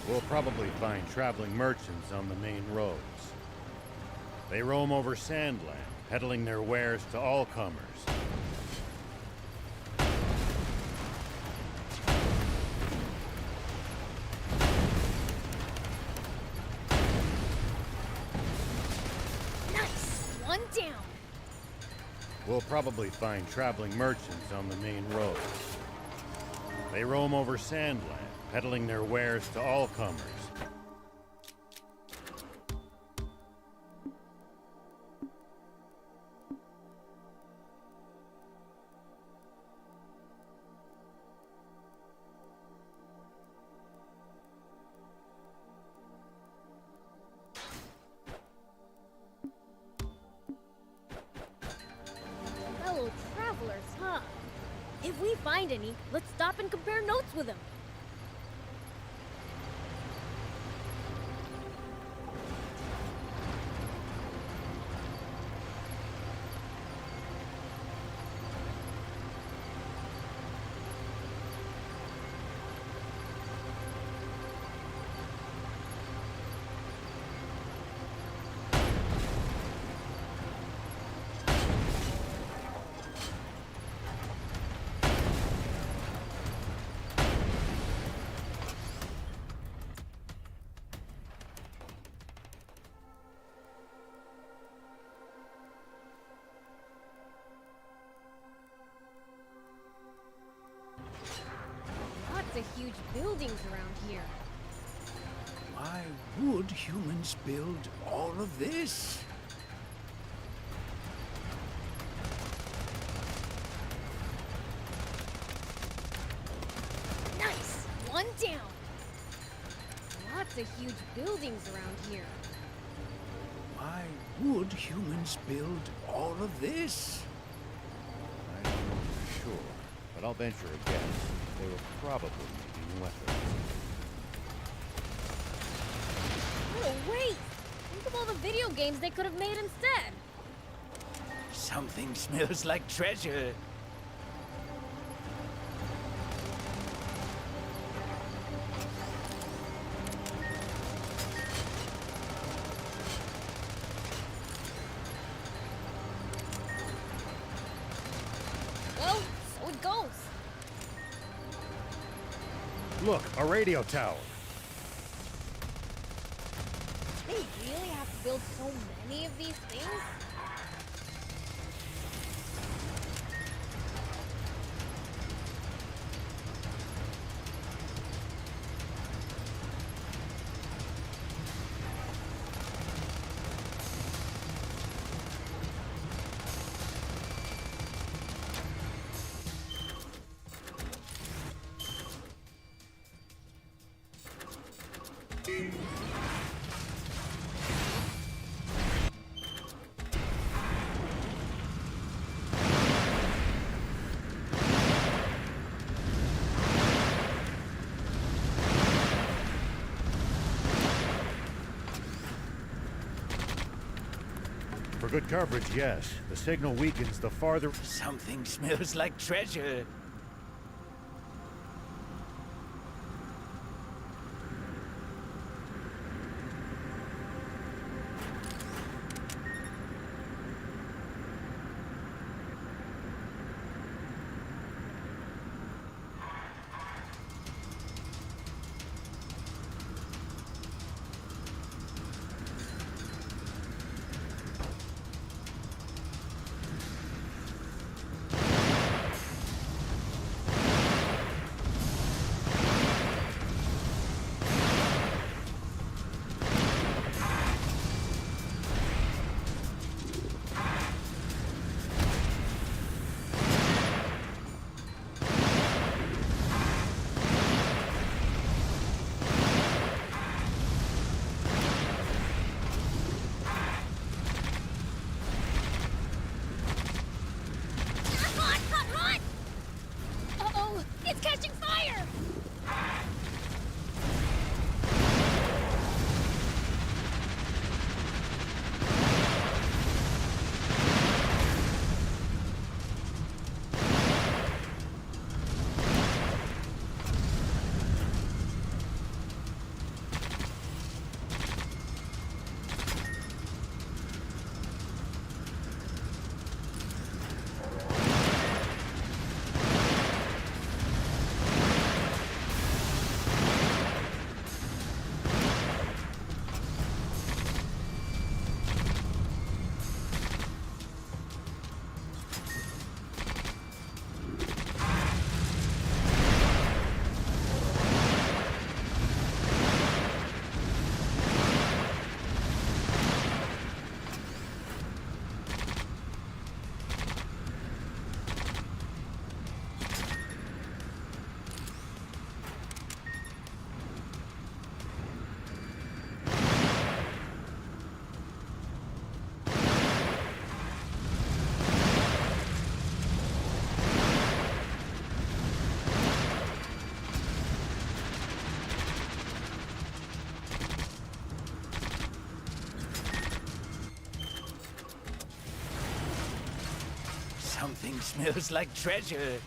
We'll probably find traveling merchants on the main roads. They roam over Sand Land, peddling their wares to all comers. Nice! One down. We'll probably find traveling merchants on the main roads. They roam over Sand Land, peddling their wares to all comers. Fellow travelers, huh? If we find any, let's stop and compare notes with them. Lots of huge buildings around here. Why would humans build all of this? Nice! One down. Lots of huge buildings around here. Why would humans build all of this? I don't know for sure, but I'll venture a guess. They were probably making weapons. What a waste! Think of all the video games they could have made instead. Something smells like treasure. Well, so it goes. Look, a radio tower. They really have to build so many of these things? For good coverage, yes. The signal weakens the farther... Something smells like treasure. Uh-oh! It's catching fire! Something smells like treasure.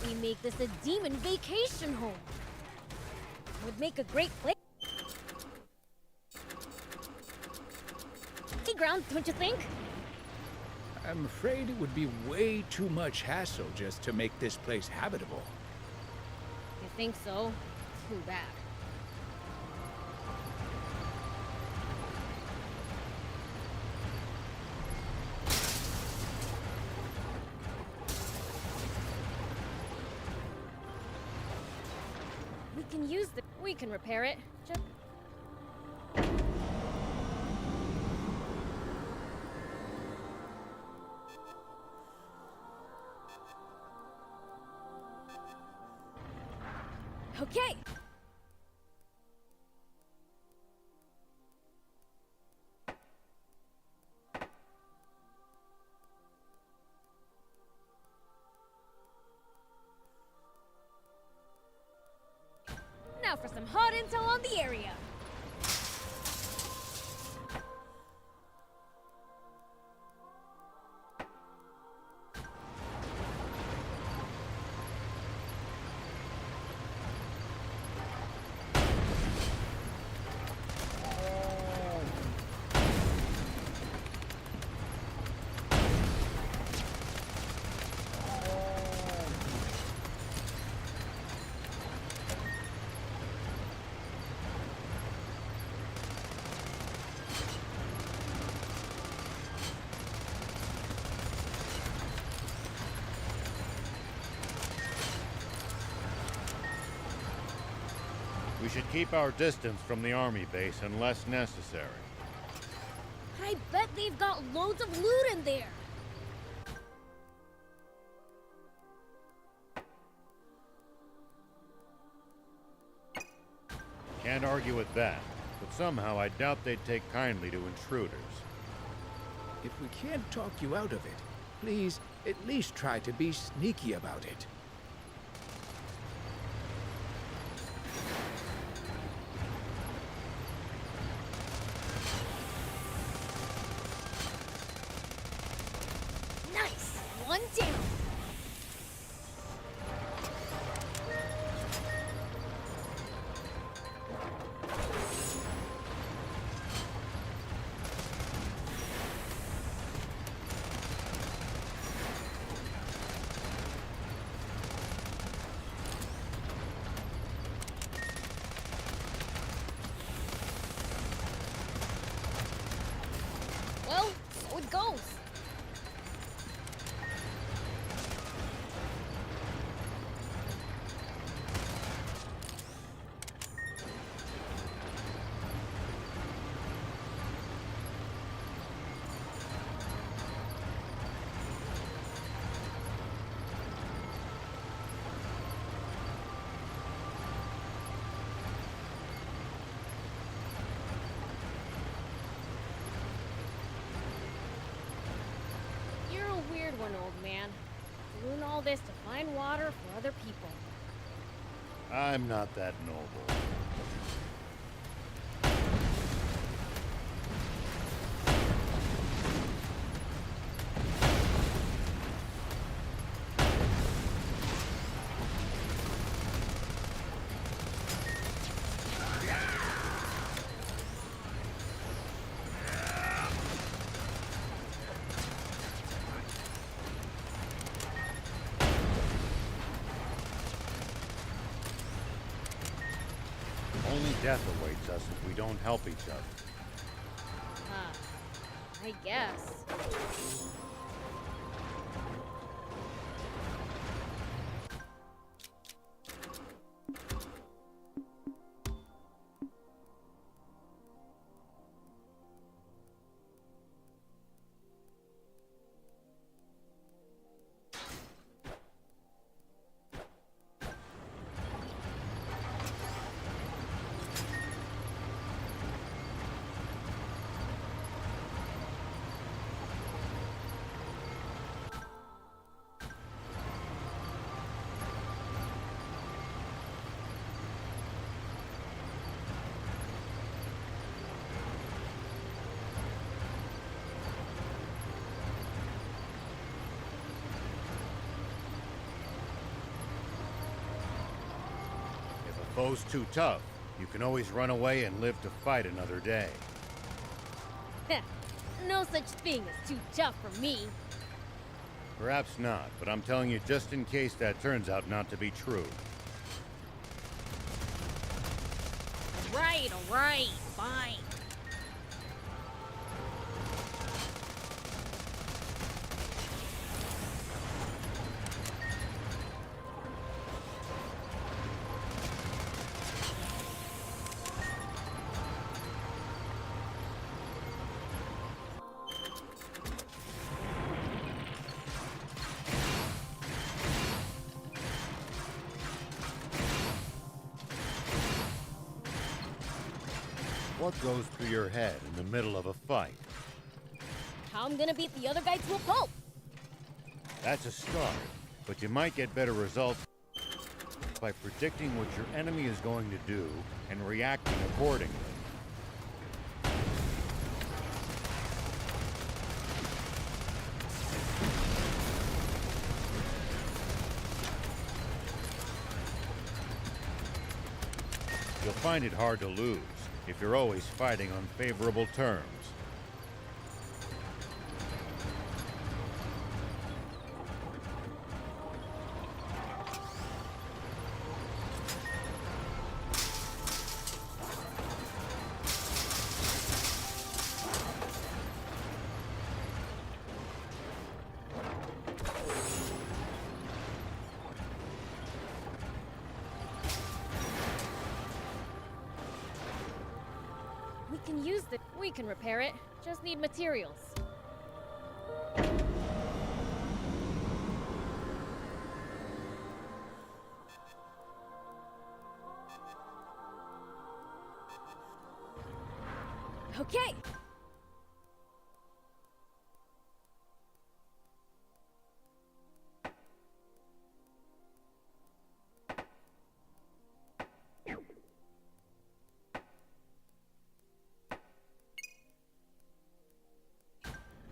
about we make this a demon vacation home? Would make a great place. Playground, don't you think? I'm afraid it would be way too much hassle just to make this place habitable. You think so? Too bad. We can use the... We can repair it. Just... Okay. Now for some hot intel on the area. We should keep our distance from the army base unless necessary. I bet they've got loads of loot in there. Can't argue with that, but somehow I doubt they'd take kindly to intruders. If we can't talk you out of it, please at least try to be sneaky about it. Nice! One down! Well, so it goes. You're a weird one, old man. Doing all this to find water for other people. I'm not that noble. Only death awaits us if we don't help each other. I guess. foe's too tough, you can always run away and live to fight another day. No such thing as too tough for me. Perhaps not, but I'm telling you just in case that turns out not to be true. All right, fine. What goes through your head in the middle of a fight? How I'm gonna beat the other guy to a pulp? That's a start, but you might get better results by predicting what your enemy is going to do and reacting accordingly. You'll find it hard to lose if you're always fighting on favorable terms. We can repair it. Just need materials. Okay.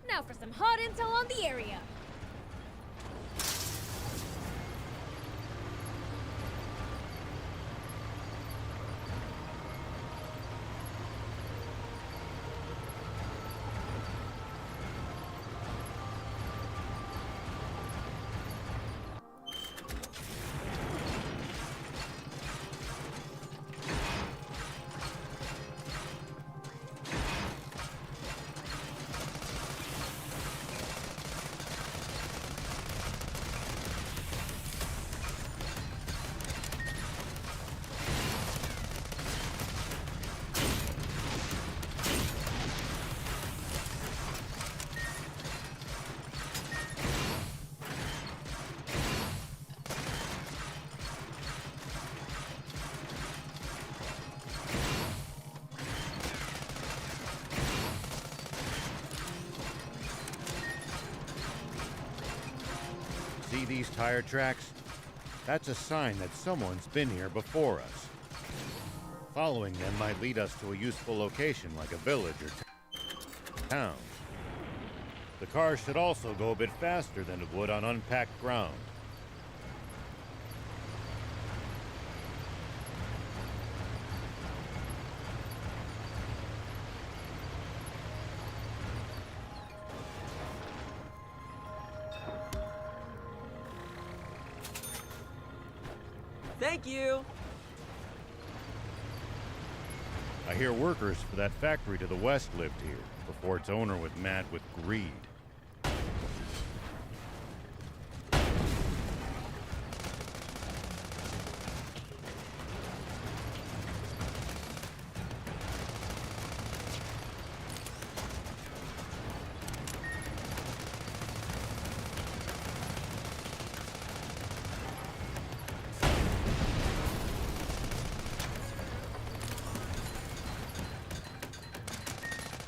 Now for some hot intel on the area. See these tire tracks? That's a sign that someone's been here before us. Following them might lead us to a useful location like a village or town. The car should also go a bit faster than it would on unpacked ground. Thank you! I hear workers for that factory to the west lived here, before its owner was mad with greed.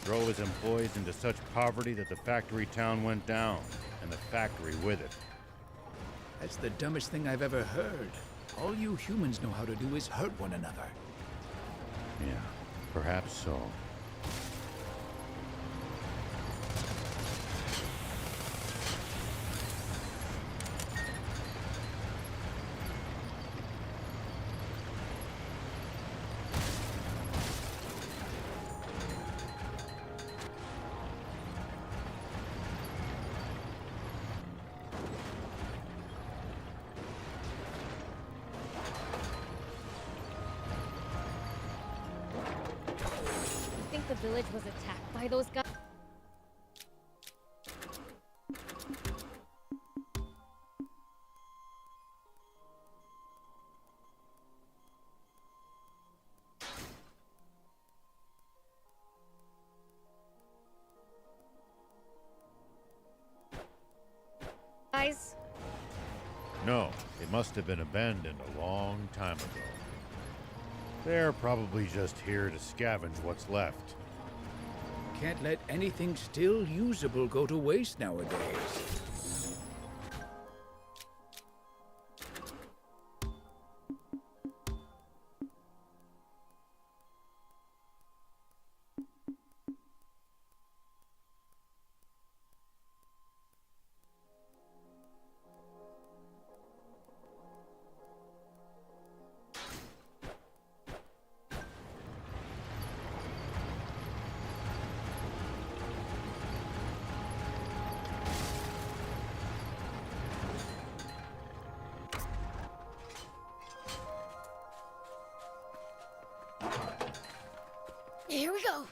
Drove his employees into such poverty that the factory town went down, and the factory with it. That's the dumbest thing I've ever heard. All you humans know how to do is hurt one another. Yeah, perhaps so. village was attacked by those guys? Guys? No, it must have been abandoned a long time ago. They're probably just here to scavenge what's left. Can't let anything still usable go to waste nowadays. Here we go.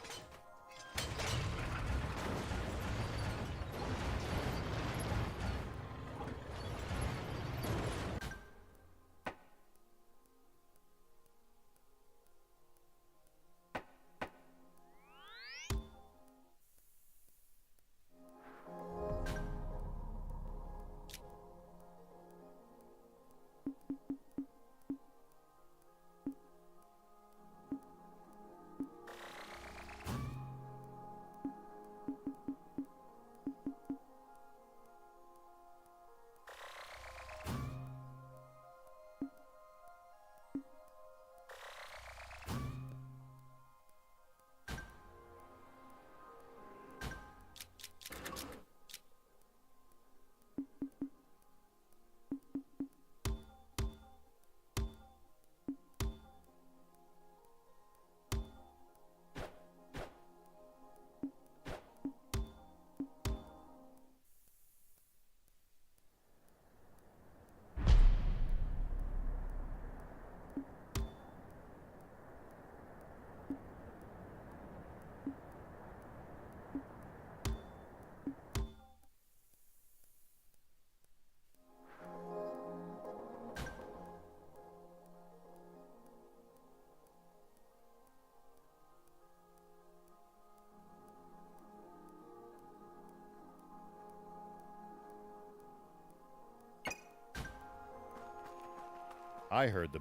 I heard the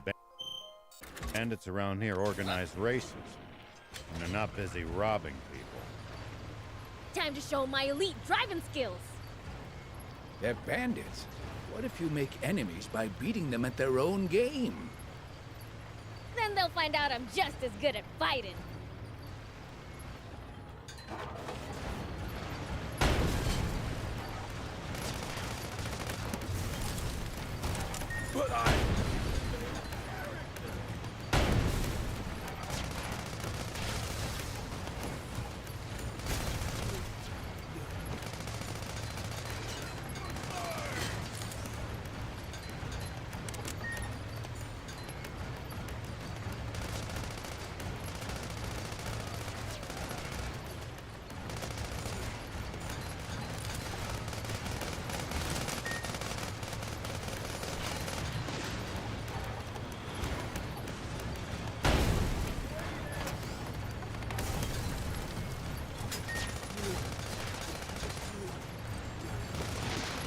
bandits around here organize races, and they're not busy robbing people. Time to show my elite driving skills! They're bandits. What if you make enemies by beating them at their own game? Then they'll find out I'm just as good at fighting. But I...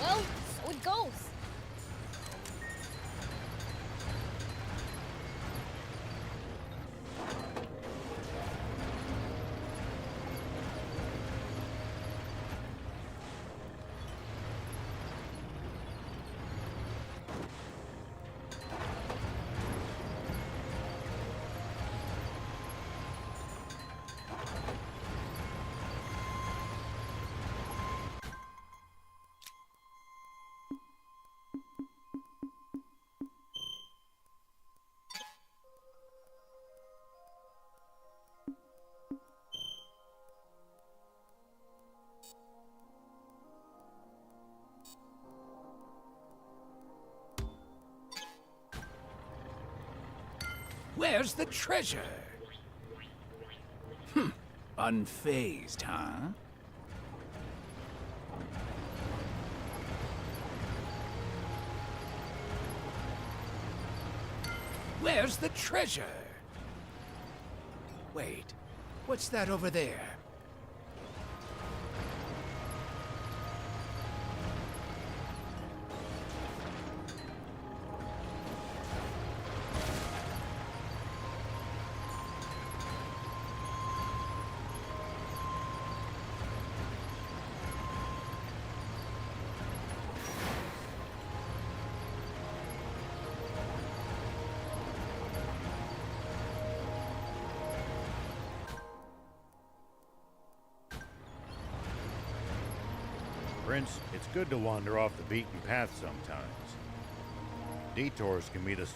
Well, so it goes. Where's the treasure? Unfazed, huh? Where's the treasure? Wait, what's that over there? Prince, it's good to wander off the beaten path sometimes. Detours can be the